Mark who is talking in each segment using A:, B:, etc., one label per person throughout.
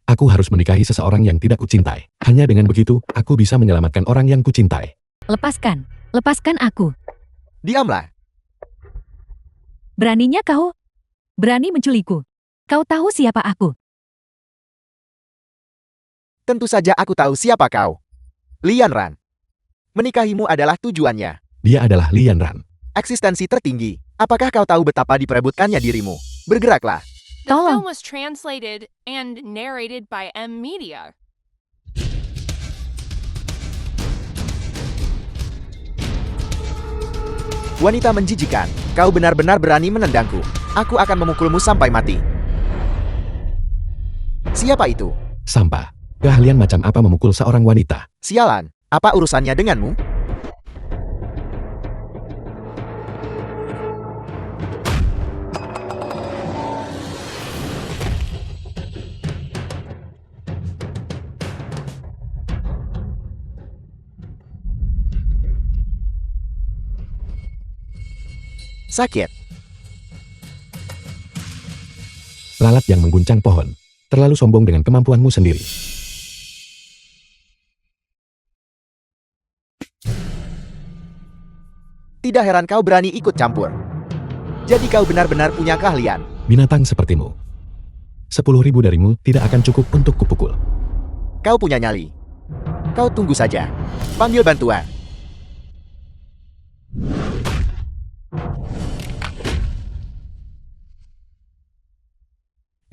A: Aku harus menikahi seseorang yang tidak kucintai. Hanya dengan begitu, aku bisa menyelamatkan orang yang kucintai.
B: Lepaskan. Lepaskan aku.
C: Diamlah.
B: Beraninya kau? Berani menculikku. Kau tahu siapa aku?
C: Tentu saja aku tahu siapa kau. Lian Ran. Menikahimu adalah tujuannya.
A: Dia adalah Lian Ran.
C: Eksistensi tertinggi. Apakah kau tahu betapa diperebutkannya dirimu? Bergeraklah.
D: The
B: Tolong.
D: film was translated and narrated by M Media.
C: Wanita menjijikan. Kau benar-benar berani menendangku. Aku akan memukulmu sampai mati. Siapa itu?
A: Sampah. Keahlian macam apa memukul seorang wanita?
C: Sialan. Apa urusannya denganmu? Sakit.
A: Lalat yang mengguncang pohon. Terlalu sombong dengan kemampuanmu sendiri.
C: Tidak heran kau berani ikut campur. Jadi kau benar-benar punya keahlian.
A: Binatang sepertimu. 10.000 darimu tidak akan cukup untuk kupukul.
C: Kau punya nyali. Kau tunggu saja. Panggil bantuan.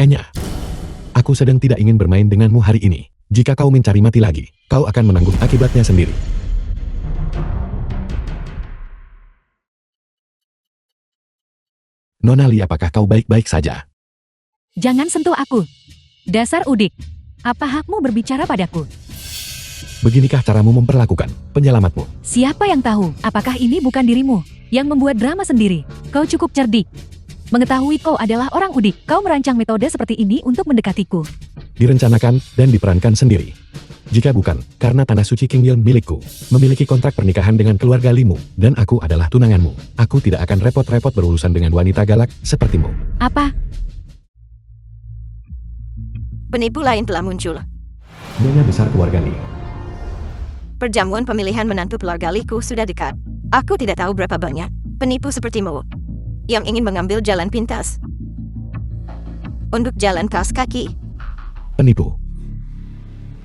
A: Enya. Aku sedang tidak ingin bermain denganmu hari ini. Jika kau mencari mati lagi, kau akan menanggung akibatnya sendiri. Nona Li, apakah kau baik-baik saja?
B: Jangan sentuh aku. Dasar udik. Apa hakmu berbicara padaku?
A: Beginikah caramu memperlakukan penyelamatmu?
B: Siapa yang tahu? Apakah ini bukan dirimu yang membuat drama sendiri? Kau cukup cerdik. Mengetahui kau adalah orang udik, kau merancang metode seperti ini untuk mendekatiku.
A: Direncanakan dan diperankan sendiri. Jika bukan, karena tanah suci Qingyun milikku, memiliki kontrak pernikahan dengan keluarga Limu, dan aku adalah tunanganmu, aku tidak akan repot-repot berurusan dengan wanita galak sepertimu.
B: Apa?
E: Penipu lain telah muncul.
A: Nyonya besar keluarga Li.
E: Perjamuan pemilihan menantu keluarga Liku sudah dekat. Aku tidak tahu berapa banyak penipu sepertimu yang ingin mengambil jalan pintas untuk jalan kaos kaki.
A: Penipu.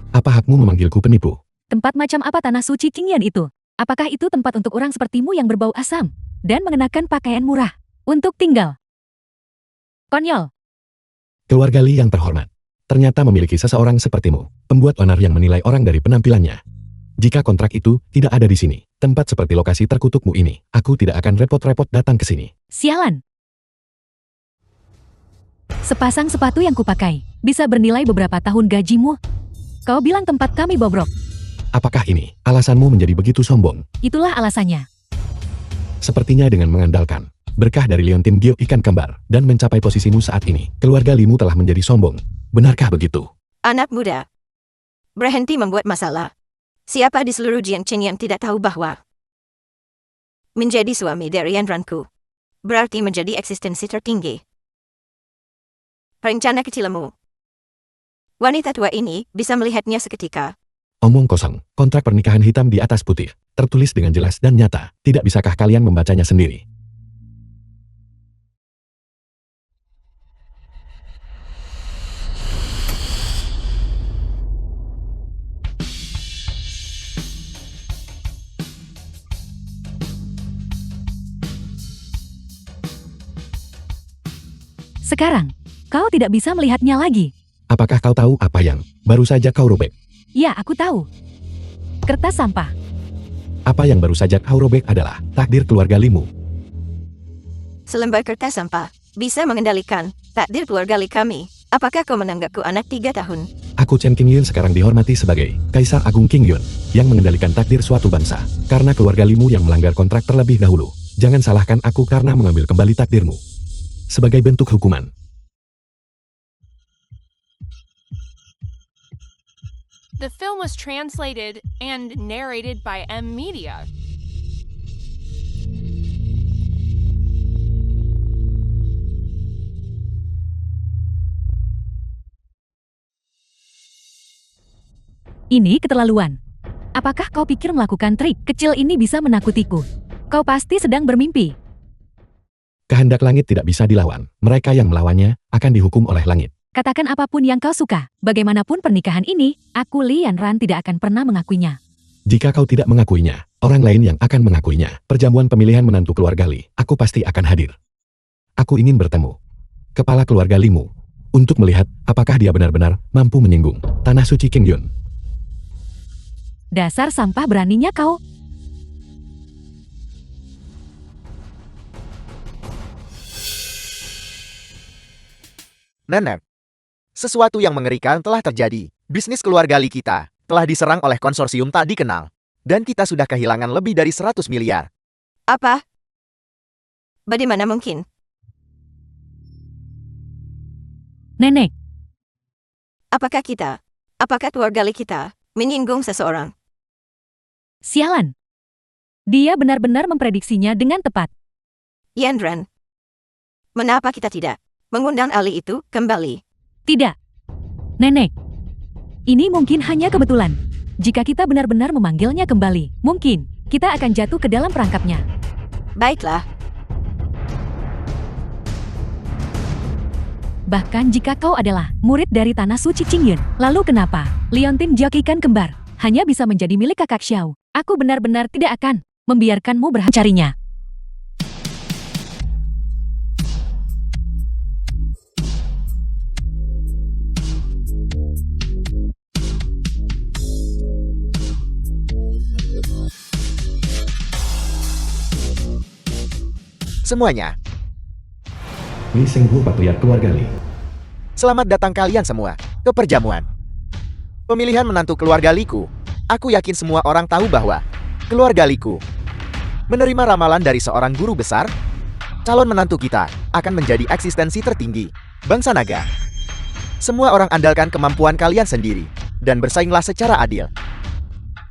A: Apa hakmu memanggilku penipu?
B: Tempat macam apa tanah suci Qingyun itu? Apakah itu tempat untuk orang sepertimu yang berbau asam dan mengenakan pakaian murah untuk tinggal? Konyol.
A: Keluarga Li yang terhormat. Ternyata memiliki seseorang sepertimu, pembuat onar yang menilai orang dari penampilannya. Jika kontrak itu tidak ada di sini, tempat seperti lokasi terkutukmu ini, aku tidak akan repot-repot datang ke sini.
B: Sialan. Sepasang sepatu yang kupakai bisa bernilai beberapa tahun gajimu. Kau bilang tempat kami bobrok.
A: Apakah ini alasanmu menjadi begitu sombong?
B: Itulah alasannya.
A: Sepertinya dengan mengandalkan berkah dari Leontin Gio ikan kembar dan mencapai posisimu saat ini, keluarga Limu telah menjadi sombong. Benarkah begitu?
E: Anak muda, berhenti membuat masalah. Siapa di seluruh Jiangchen yang tidak tahu bahwa menjadi suami dari Yanranku berarti menjadi eksistensi tertinggi. Rencana kecilmu. Wanita tua ini bisa melihatnya seketika.
A: Omong kosong, kontrak pernikahan hitam di atas putih, tertulis dengan jelas dan nyata. Tidak bisakah kalian membacanya sendiri?
B: Sekarang, kau tidak bisa melihatnya lagi.
A: Apakah kau tahu apa yang baru saja kau robek?
B: Ya, aku tahu. Kertas sampah.
A: Apa yang baru saja kau robek adalah takdir keluarga Limu.
E: Selembar kertas sampah bisa mengendalikan takdir keluarga Li kami. Apakah kau menanggapku anak 3 tahun?
A: Aku Chen Qingyun sekarang dihormati sebagai Kaisar Agung Qingyun yang mengendalikan takdir suatu bangsa. Karena keluarga Limu yang melanggar kontrak terlebih dahulu. Jangan salahkan aku karena mengambil kembali takdirmu. Sebagai bentuk hukuman.
D: The film was translated and narrated by M Media.
B: Ini keterlaluan. Apakah kau pikir melakukan trik kecil ini bisa menakutiku? Kau pasti sedang bermimpi.
A: Kehendak langit tidak bisa dilawan. Mereka yang melawannya akan dihukum oleh langit.
B: Katakan apapun yang kau suka. Bagaimanapun pernikahan ini, aku Lian Ran tidak akan pernah mengakuinya.
A: Jika kau tidak mengakuinya, orang lain yang akan mengakuinya. Perjamuan pemilihan menantu keluarga Li, aku pasti akan hadir. Aku ingin bertemu kepala keluarga Limu untuk melihat apakah dia benar-benar mampu menyinggung tanah suci King Yun.
B: Dasar sampah beraninya kau.
C: Nenek, sesuatu yang mengerikan telah terjadi. Bisnis keluarga Li kita telah diserang oleh konsorsium tak dikenal. Dan kita sudah kehilangan lebih dari 100 miliar.
E: Apa? Bagaimana mungkin?
B: Nenek,
E: Apakah keluarga Li kita menyinggung seseorang?
B: sialan. Dia benar-benar memprediksinya dengan tepat.
E: Lian Ran, mengapa kita tidak mengundang ahli itu kembali?
B: Tidak. Nenek, ini mungkin hanya kebetulan. Jika kita benar-benar memanggilnya kembali, mungkin kita akan jatuh ke dalam perangkapnya.
E: Baiklah,
B: Bahkan jika kau adalah murid dari Tanah Suci Qingyun, lalu kenapa Leontin Jokikan kembar hanya bisa menjadi milik kakak Xiao? Aku benar-benar tidak akan membiarkanmu mencarinya.
C: Semuanya,
A: Li Senghu patriark keluarga Li.
C: selamat datang kalian semua ke perjamuan pemilihan menantu keluarga Liku. Aku yakin semua orang tahu bahwa keluarga Liku menerima ramalan dari seorang guru besar. Calon menantu kita akan menjadi eksistensi tertinggi bangsa naga. Semua orang andalkan kemampuan kalian sendiri dan bersainglah secara adil.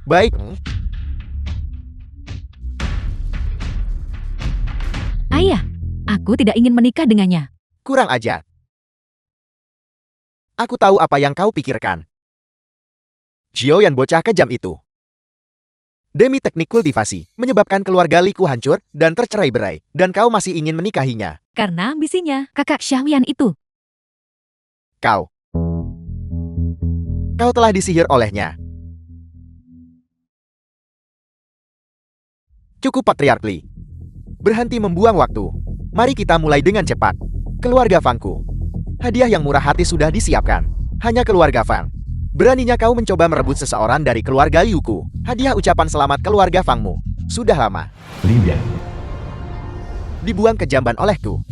C: Baik,
B: Ayah, aku tidak ingin menikah dengannya.
C: kurang ajar. Aku tahu apa yang kau pikirkan. Zhou yang bocah kejam itu. Demi teknik kultivasi, menyebabkan keluarga Liku hancur dan tercerai-berai, dan kau masih ingin menikahinya.
B: Karena ambisinya, kakak Xiaoyan itu.
C: Kau telah disihir olehnya. Cukup Patriark Li. Berhenti membuang waktu. Mari kita mulai dengan cepat. Keluarga Fangku. Hadiah yang murah hati sudah disiapkan. Hanya keluarga Fang. Beraninya kau mencoba merebut seseorang dari keluarga Liuku. Hadiah ucapan selamat keluarga Fangmu. Sudah lama.
A: Li Bian.
C: Dibuang ke jamban olehku.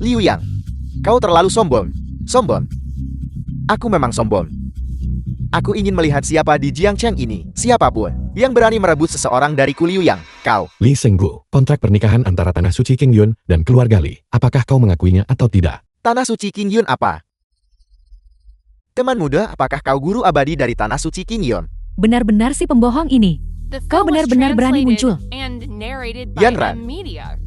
C: Liu Yang. Kau terlalu sombong. Sombong. Aku memang sombong. Aku ingin melihat siapa di Jiangcheng ini. Siapapun yang berani merebut seseorang dari Liu Yang. Kau.
A: Li Senghu, kontrak pernikahan antara Tanah Suci King Yun dan keluarga Li. Apakah kau mengakuinya atau tidak?
C: Tanah Suci King Yun apa? Teman muda, apakah kau guru abadi dari Tanah Suci King Yun?
B: Benar-benar si pembohong ini.
D: The
B: Kau
D: film was
B: benar-benar berani muncul.
D: translated and narrated by
C: Yan Ran.
D: M Media.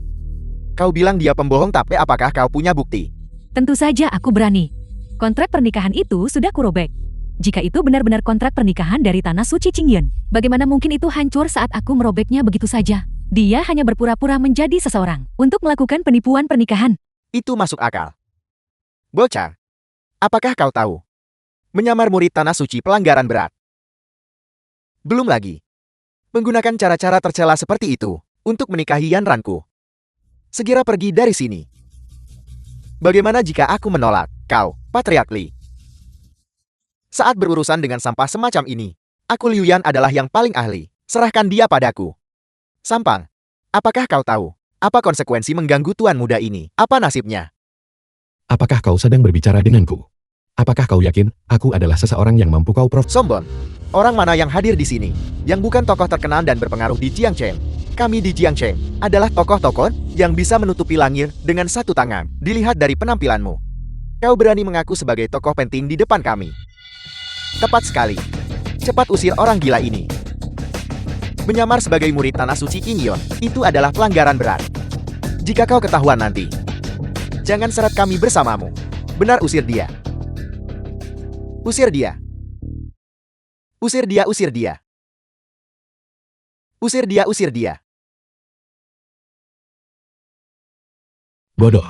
C: Kau bilang dia pembohong, tapi apakah kau punya bukti?
B: Tentu saja aku berani. Kontrak pernikahan itu sudah kurobek. Jika itu benar-benar kontrak pernikahan dari Tanah Suci Qingyun, bagaimana mungkin itu hancur saat aku merobeknya begitu saja? Dia hanya berpura-pura menjadi seseorang untuk melakukan penipuan pernikahan.
C: Itu masuk akal. Bocah, apakah kau tahu? Menyamar murid Tanah Suci pelanggaran berat. Belum lagi. Menggunakan cara-cara tercela seperti itu untuk menikahi Yan Ranku. Segera pergi dari sini. Bagaimana jika aku menolak kau, Patriark Li? Saat berurusan dengan sampah semacam ini, aku Liu Yan adalah yang paling ahli. Serahkan dia padaku. Sampang, apakah kau tahu apa konsekuensi mengganggu tuan muda ini? Apa nasibnya?
A: Apakah kau sedang berbicara denganku? Apakah kau yakin aku adalah seseorang yang mampu kau
C: Sombong. Orang mana yang hadir di sini yang bukan tokoh terkenal dan berpengaruh di Jiangcheng? Kami di Jiangcheng adalah tokoh-tokoh yang bisa menutupi langit dengan satu tangan. Dilihat dari penampilanmu, kau berani mengaku sebagai tokoh penting di depan kami. Tepat sekali. Cepat usir orang gila ini. Menyamar sebagai murid Tanah Suci Qingyun itu adalah pelanggaran berat. Jika kau ketahuan nanti, jangan seret kami bersamamu. Benar, usir dia. Usir dia. Usir dia, usir dia. Usir dia, usir dia.
A: Bodoh.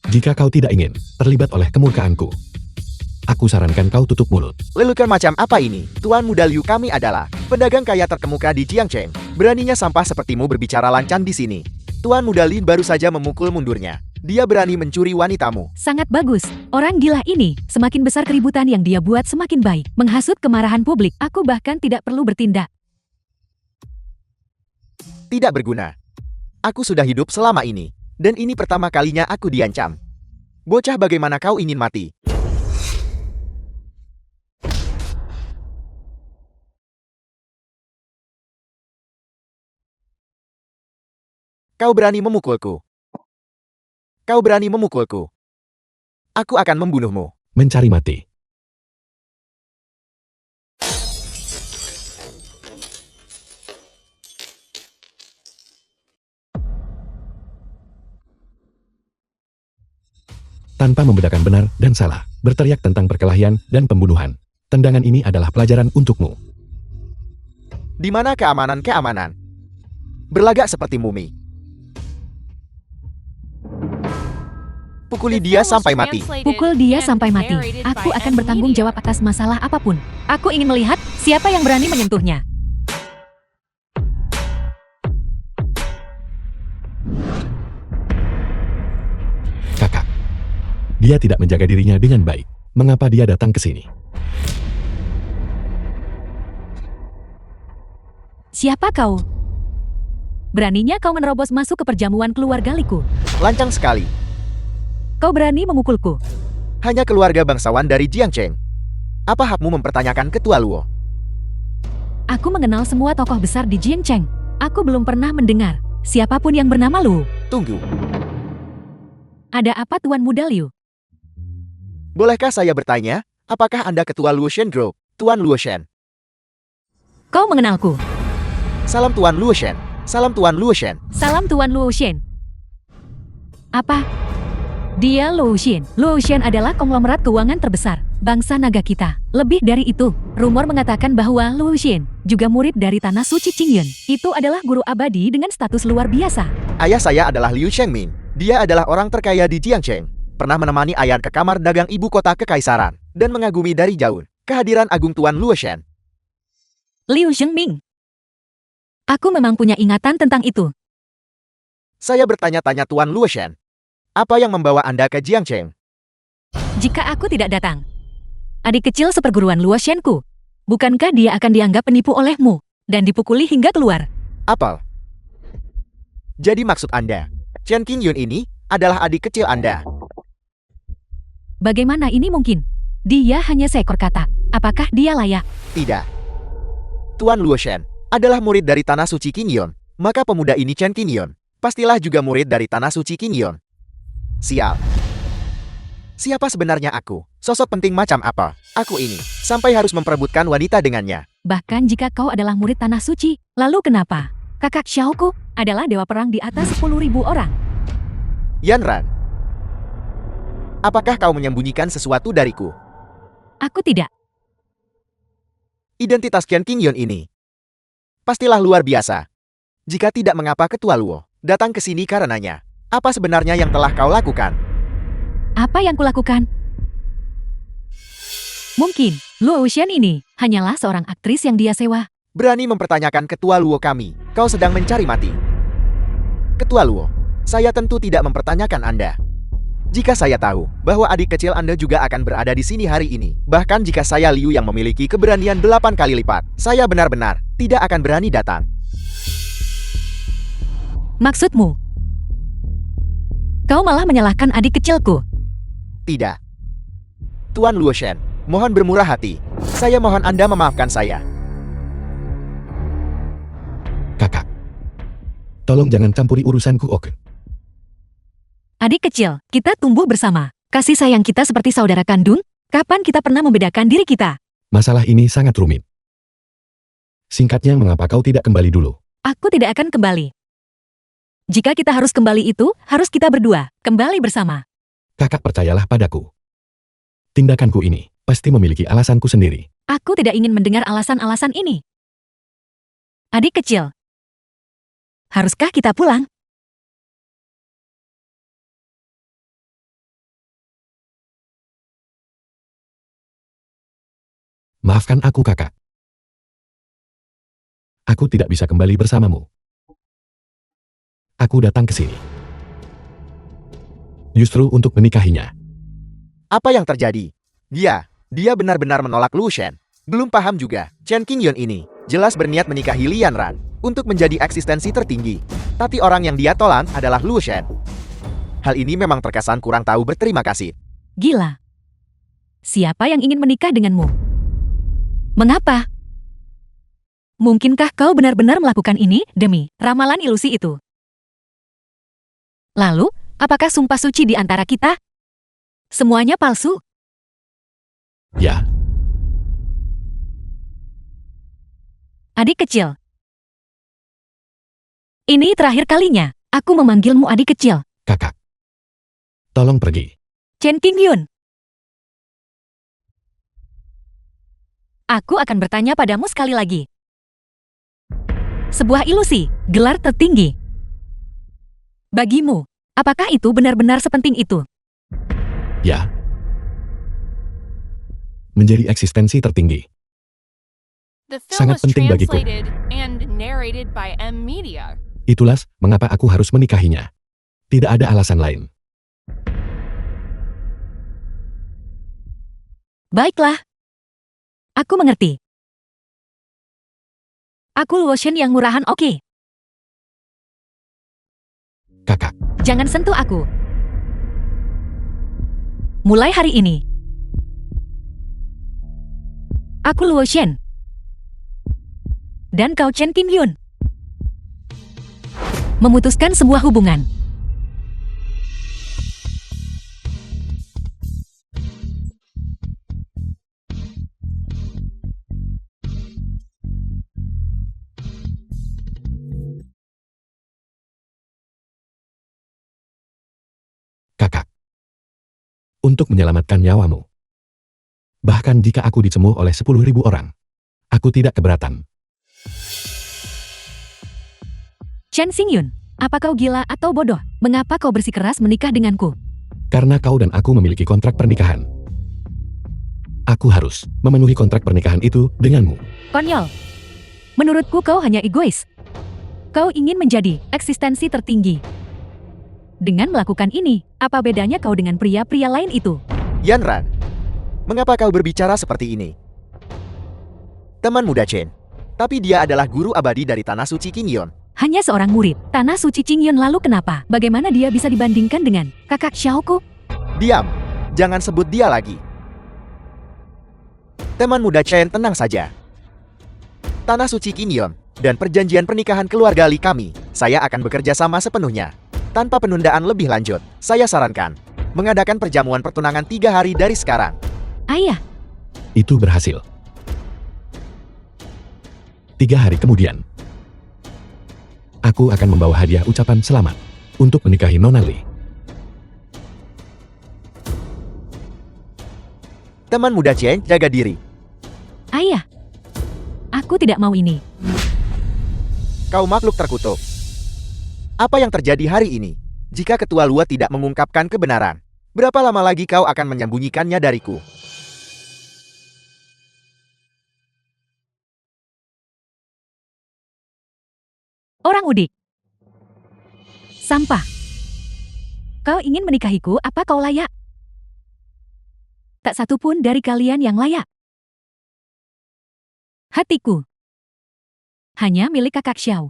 A: Jika kau tidak ingin terlibat oleh kemurkaanku, aku sarankan kau tutup mulut.
C: Lelucon macam apa ini? Tuan Muda Liu, kami adalah pedagang kaya terkemuka di Jiangcheng. Beraninya sampah sepertimu berbicara lancang di sini. Tuan Muda Lin baru saja memukul mundurnya. Dia berani mencuri wanitamu.
B: Sangat bagus. Orang gila ini, semakin besar keributan yang dia buat semakin baik. Menghasut kemarahan publik. Aku bahkan tidak perlu bertindak.
C: Tidak berguna. Aku sudah hidup selama ini. Dan ini pertama kalinya aku diancam. Bocah, bagaimana kau ingin mati? Kau berani memukulku. Kau berani memukulku. Aku akan membunuhmu.
A: Mencari mati. Tanpa membedakan benar dan salah, berteriak tentang perkelahian dan pembunuhan. Tendangan ini adalah pelajaran untukmu.
C: Di mana keamanan? Berlagak seperti mumi. Pukuli dia sampai mati.
B: Pukul dia sampai mati. Aku akan bertanggung jawab atas masalah apapun. Aku ingin melihat siapa yang berani menyentuhnya.
A: Kakak. Dia tidak menjaga dirinya dengan baik. Mengapa dia datang ke sini?
B: Siapa kau? Beraninya kau menerobos masuk ke perjamuan keluarga Liku.
C: Lancang sekali.
B: Kau berani memukulku.
C: Hanya keluarga bangsawan dari Jiangcheng. Apa hakmu mempertanyakan Ketua Luo?
B: Aku mengenal semua tokoh besar di Jiangcheng. Aku belum pernah mendengar siapapun yang bernama Lu.
C: Tunggu.
B: Ada apa Tuan Muda Liu?
C: Bolehkah saya bertanya, apakah Anda Ketua Luoshen Group, Tuan Luoshen?
B: Kau mengenalku.
C: Salam Tuan Luoshen. Salam Tuan Luoshen.
B: Salam Tuan Luoshen. Apa? Dia Luoshen. Luoshen adalah konglomerat keuangan terbesar bangsa naga kita. Lebih dari itu, rumor mengatakan bahwa Luoshen juga murid dari Tanah Suci Qingyun. Itu adalah guru abadi dengan status luar biasa.
C: Ayah saya adalah Liu Shengmin. Dia adalah orang terkaya di Jiangcheng. Pernah menemani ayah ke kamar dagang ibu kota kekaisaran dan mengagumi dari jauh kehadiran agung Tuan Luoshen.
B: Liu Shengming. Aku memang punya ingatan tentang itu.
C: Saya bertanya-tanya Tuan Luoshen. Apa yang membawa Anda ke Jiangcheng?
B: Jika aku tidak datang, adik kecil seperguruan Luoshenku, bukankah dia akan dianggap penipu olehmu dan dipukuli hingga keluar?
C: Apel. Jadi maksud Anda, Chen Qingyun ini adalah adik kecil Anda?
B: Bagaimana ini mungkin? Dia hanya seekor kata. Apakah dia layak?
C: Tidak. Tuan Luoshen adalah murid dari Tanah Suci Qingyun. Maka pemuda ini Chen Qingyun pastilah juga murid dari Tanah Suci Qingyun. Sial. Siapa sebenarnya aku? Sosok penting macam apa? Aku ini sampai harus memperebutkan wanita dengannya.
B: Bahkan jika kau adalah murid Tanah Suci, lalu kenapa? Kakak Xiaoku adalah dewa perang di atas 10.000 orang.
C: Yanran, apakah kau menyembunyikan sesuatu dariku?
B: Aku tidak.
C: Identitas Chen Qingyun ini pastilah luar biasa. Jika tidak, mengapa Ketua Luo datang ke sini karenanya? Apa sebenarnya yang telah kau lakukan?
B: Apa yang kulakukan? Mungkin, Luo Wuxian ini hanyalah seorang aktris yang dia sewa.
C: Berani mempertanyakan Ketua Luo kami, kau sedang mencari mati. Ketua Luo, saya tentu tidak mempertanyakan Anda. Jika saya tahu bahwa adik kecil Anda juga akan berada di sini hari ini, bahkan jika saya Liu yang memiliki keberanian 8 kali lipat, saya benar-benar tidak akan berani datang.
B: Maksudmu? Kau malah menyalahkan adik kecilku.
C: Tidak. Tuan Luoshen, mohon bermurah hati. Saya mohon Anda memaafkan saya.
A: Kakak. Tolong jangan campuri urusanku, oke?
B: Adik kecil, kita tumbuh bersama. Kasih sayang kita seperti saudara kandung. Kapan kita pernah membedakan diri kita?
A: Masalah ini sangat rumit. Singkatnya, mengapa kau tidak kembali dulu?
B: Aku tidak akan kembali. Jika kita harus kembali itu, harus kita berdua, kembali bersama.
A: Kakak, percayalah padaku. Tindakanku ini pasti memiliki alasanku sendiri.
B: Aku tidak ingin mendengar alasan-alasan ini. Adik kecil, haruskah kita pulang?
A: Maafkan aku, kakak. Aku tidak bisa kembali bersamamu. Aku datang ke sini justru untuk menikahinya.
C: Apa yang terjadi? Dia benar-benar menolak Lu Shen. Belum paham juga, Chen Qingyan ini jelas berniat menikahi Lian Ran untuk menjadi eksistensi tertinggi. Tapi orang yang dia tolak adalah Lu Shen. Hal ini memang terkesan kurang tahu berterima kasih.
B: Gila. Siapa yang ingin menikah denganmu? Mengapa? Mungkinkah kau benar-benar melakukan ini demi ramalan ilusi itu? Lalu, apakah sumpah suci di antara kita? Semuanya palsu?
A: Ya,
B: Adik kecil. Ini terakhir kalinya aku memanggilmu adik kecil.
A: kakak. Tolong pergi.
B: Chen Qingyun. Aku akan bertanya padamu sekali lagi. Sebuah ilusi, gelar tertinggi. Bagimu, apakah itu benar-benar sepenting itu?
A: Ya. Menjadi eksistensi tertinggi.
D: The film
A: Sangat
D: was
A: penting bagiku.
D: translated and narrated by M Media.
A: Itulah mengapa aku harus menikahinya. Tidak ada alasan lain.
B: Baiklah. Aku mengerti. Aku Luo Shen yang murahan, oke.
A: Kakak,
B: Jangan sentuh aku. Mulai hari ini, aku Luo Shen. Dan kau Chen Qingyun. Memutuskan sebuah hubungan.
A: kakak. Untuk menyelamatkan nyawamu. Bahkan jika aku dicemooh oleh 10.000 orang. Aku tidak keberatan.
B: Chen Xingyun, apa kau gila atau bodoh? Mengapa kau bersikeras menikah denganku?
A: Karena kau dan aku memiliki kontrak pernikahan. Aku harus memenuhi kontrak pernikahan itu denganmu.
B: Konyol. Menurutku kau hanya egois. Kau ingin menjadi eksistensi tertinggi. Dengan melakukan ini, apa bedanya kau dengan pria-pria lain itu?
C: Yan Ran, mengapa kau berbicara seperti ini? Teman muda Chen, tapi dia adalah guru abadi dari Tanah Suci Qingyan.
B: Hanya seorang murid, Tanah Suci Qingyan, lalu kenapa? Bagaimana dia bisa dibandingkan dengan kakak Xiaoku?
C: Diam, jangan sebut dia lagi. Teman muda Chen, tenang saja. Tanah Suci Qingyan dan perjanjian pernikahan keluarga Li kami, saya akan bekerja sama sepenuhnya. Tanpa penundaan lebih lanjut, saya sarankan mengadakan perjamuan pertunangan 3 hari dari sekarang.
B: Ayah,
A: Itu berhasil. 3 hari kemudian, aku akan membawa hadiah ucapan selamat untuk menikahi Nona Li.
C: Teman muda Chen, jaga diri.
B: ayah. Aku tidak mau ini.
C: Kau makhluk terkutuk. Apa yang terjadi hari ini? Jika Ketua Lua tidak mengungkapkan kebenaran, berapa lama lagi kau akan menyembunyikannya dariku?
B: Orang udik. Sampah. Kau ingin menikahiku, apa kau layak? Tak satu pun dari kalian yang layak. Hatiku hanya milik kakak Xiao.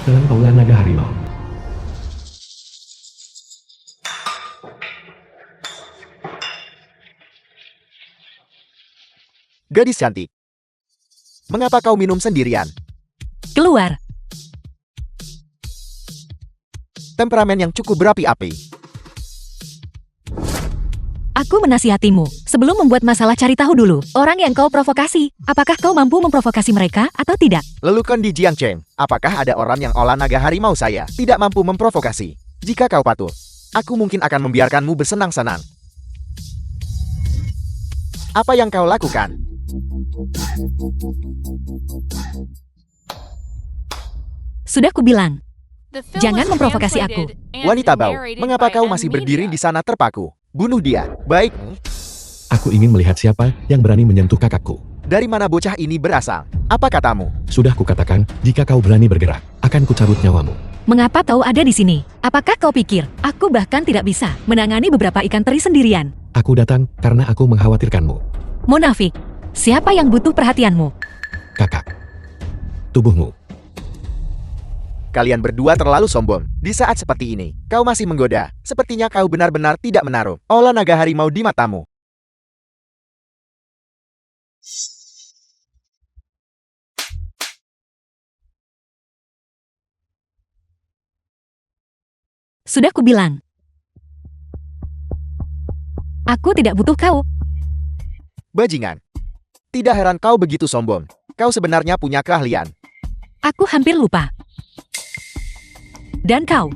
A: Dalam Aula Naga Harimau.
C: Gadis cantik. Mengapa kau minum sendirian?
B: Keluar.
C: Temperamen yang cukup berapi-api.
B: Aku menasihatimu, sebelum membuat masalah cari tahu dulu, orang yang kau provokasi, apakah kau mampu memprovokasi mereka atau tidak?
C: Lelukan di Jiangcheng, apakah ada orang yang olah naga harimau saya tidak mampu memprovokasi? Jika kau patuh, aku mungkin akan membiarkanmu bersenang-senang. Apa yang kau lakukan?
B: Sudah kubilang,
D: The film
B: Jangan
D: was
B: memprovokasi aku.
D: translated and
C: Wanita bau,
D: narrated
C: mengapa
D: by
C: kau
D: N
C: masih berdiri
D: Media.
C: di sana terpaku? Bunuh dia. Baik,
A: Aku ingin melihat siapa yang berani menyentuh kakakku.
C: dari mana bocah ini berasal? Apa katamu?
A: Sudah kukatakan, jika kau berani bergerak, akan kucabut nyawamu.
B: mengapa kau ada di sini? Apakah kau pikir, aku bahkan tidak bisa menangani beberapa ikan teri sendirian?
A: Aku datang karena aku mengkhawatirkanmu.
B: Munafik, siapa yang butuh perhatianmu?
A: Kakak. Tubuhmu.
C: Kalian berdua terlalu sombong. Di saat seperti ini, kau masih menggoda. Sepertinya kau benar-benar tidak menaruh olah naga harimau di matamu.
B: Sudah kubilang. Aku tidak butuh kau.
C: Bajingan. Tidak heran kau begitu sombong. Kau sebenarnya punya keahlian.
B: Aku hampir lupa. Dan kau.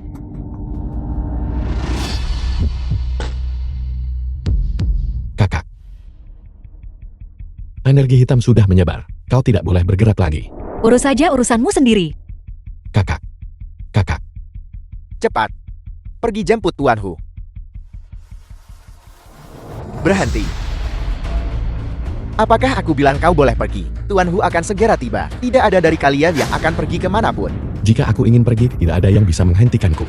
A: Kakak. Energi hitam sudah menyebar. Kau tidak boleh bergerak lagi.
B: Urus saja urusanmu sendiri.
A: Kakak. Kakak.
C: Cepat. Pergi jemput Tuan Hu. Berhenti. Apakah aku bilang kau boleh pergi? Tuan Hu akan segera tiba. Tidak ada dari kalian yang akan pergi kemanapun.
A: Jika aku ingin pergi, tidak ada yang bisa menghentikanku.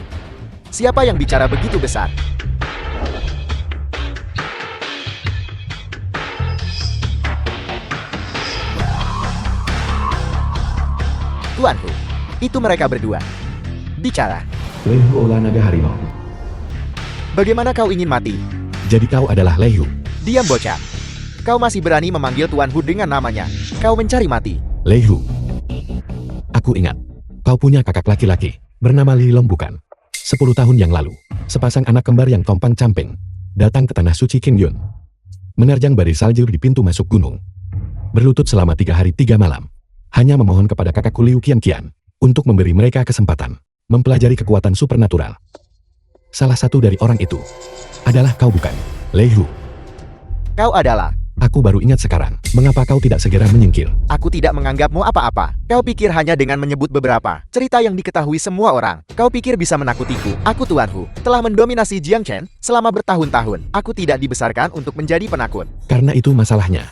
C: Siapa yang bicara begitu besar? Tuan Hu, itu mereka berdua. Bicara.
A: Leihu olah naga harimau.
C: Bagaimana kau ingin mati?
A: Jadi kau adalah Leihu.
C: Diam bocah. Kau masih berani memanggil Tuan Hu dengan namanya. Kau mencari mati.
A: Leihu. Aku ingat. Kau punya kakak laki-laki. Bernama Li Long bukan? 10 tahun yang lalu. Sepasang anak kembar yang tompang camping. Datang ke tanah suci Qingyun. Menerjang badai salju di pintu masuk gunung. Berlutut selama 3 hari 3 malam. Hanya memohon kepada kakakku Liu Qianqian. Untuk memberi mereka kesempatan. Mempelajari kekuatan supernatural. Salah satu dari orang itu adalah kau bukan? Leihu.
C: Kau adalah.
A: Aku baru ingat sekarang. Mengapa kau tidak segera menyingkir?
C: Aku tidak menganggapmu apa-apa. Kau pikir hanya dengan menyebut beberapa cerita yang diketahui semua orang. Kau pikir bisa menakutiku. Aku Tuan Hu. Telah mendominasi Jiangchen selama bertahun-tahun. Aku tidak dibesarkan untuk menjadi penakut.
A: Karena itu masalahnya.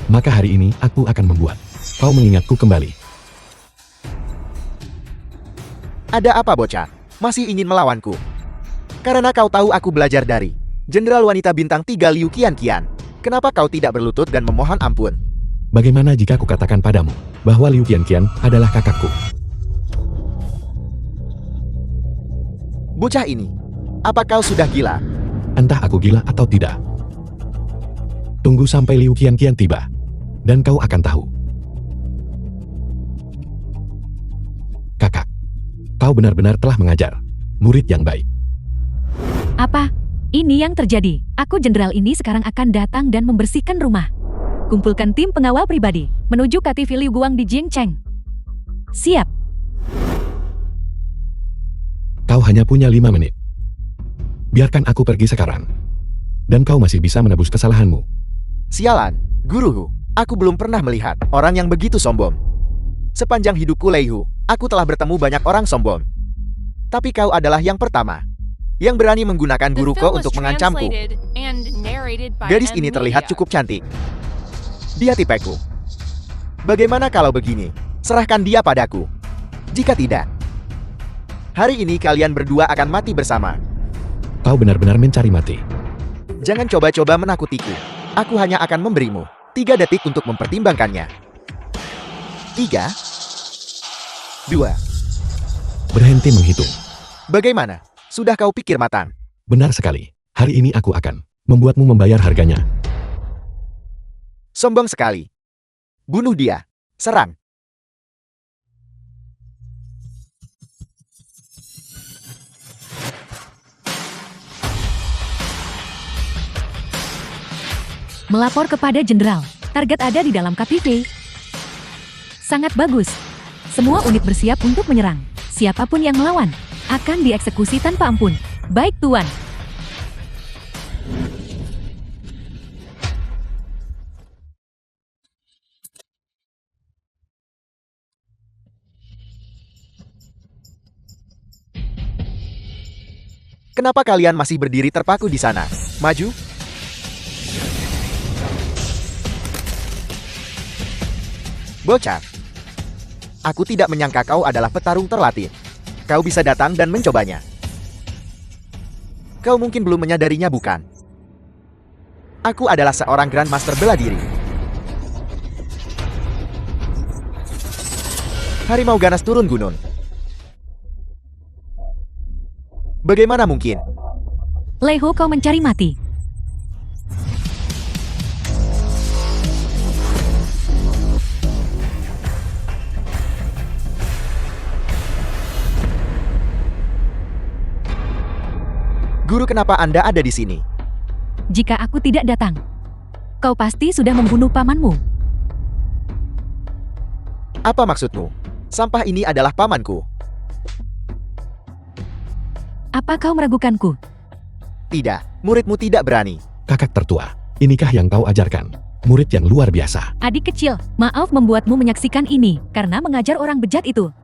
A: Maka hari ini aku akan membuat kau mengingatku kembali.
C: Ada apa bocah? Masih ingin melawanku? Karena kau tahu aku belajar dari Jenderal Wanita Bintang 3 Liu Qianqian. Kenapa kau tidak berlutut dan memohon ampun?
A: Bagaimana jika aku katakan padamu bahwa Liu Qianqian adalah kakakku?
C: Bocah ini, apa kau sudah gila?
A: Entah aku gila atau tidak. Tunggu sampai Liu Qianqian tiba, dan kau akan tahu. Kakak, kau benar-benar telah mengajar murid yang baik.
B: Apa? Ini yang terjadi. Aku jenderal ini sekarang akan datang dan membersihkan rumah. Kumpulkan tim pengawal pribadi menuju ke TV Liu Guang di Jingcheng. Siap.
A: Kau hanya punya 5 menit. Biarkan aku pergi sekarang. Dan kau masih bisa menebus kesalahanmu.
C: Sialan, Guru Hu. Aku belum pernah melihat orang yang begitu sombong. Sepanjang hidupku Leihu, aku telah bertemu banyak orang sombong. Tapi kau adalah yang pertama yang berani menggunakan
D: The
C: guruku
D: film was
C: untuk mengancamku.
D: translated and narrated by
C: Gadis
D: N
C: ini terlihat
D: Media.
C: cukup cantik. Dia tipeku. Bagaimana kalau begini? Serahkan dia padaku. Jika tidak, hari ini kalian berdua akan mati bersama.
A: Kau benar-benar mencari mati.
C: Jangan coba-coba menakutiku. Aku hanya akan memberimu 3 detik untuk mempertimbangkannya. 3, 2.
A: Berhenti menghitung.
C: Bagaimana? Sudah kau pikir matang?
A: Benar sekali. Hari ini aku akan membuatmu membayar harganya.
C: Sombong sekali. Bunuh dia. Serang.
B: Melapor kepada jenderal. Target ada di dalam KPV. Sangat bagus. Semua unit bersiap untuk menyerang. Siapapun yang melawan akan dieksekusi tanpa ampun. Baik, Tuan.
C: Kenapa kalian masih berdiri terpaku di sana? Maju. Bocah. Aku tidak menyangka kau adalah petarung terlatih. Kau bisa datang dan mencobanya. Kau mungkin belum menyadarinya, bukan? Aku adalah seorang Grandmaster bela diri. Harimau ganas turun gunung. Bagaimana mungkin?
B: Leho, kau mencari mati.
C: Guru, kenapa Anda ada di sini?
B: Jika aku tidak datang, kau pasti sudah membunuh pamanmu.
C: Apa maksudmu? Sampah ini adalah pamanku.
B: Apa kau meragukanku?
C: Tidak, muridmu tidak berani.
A: Kakak tertua, inikah yang kau ajarkan? Murid yang luar biasa.
B: Adik kecil, maaf membuatmu menyaksikan ini, karena mengajar orang bejat itu.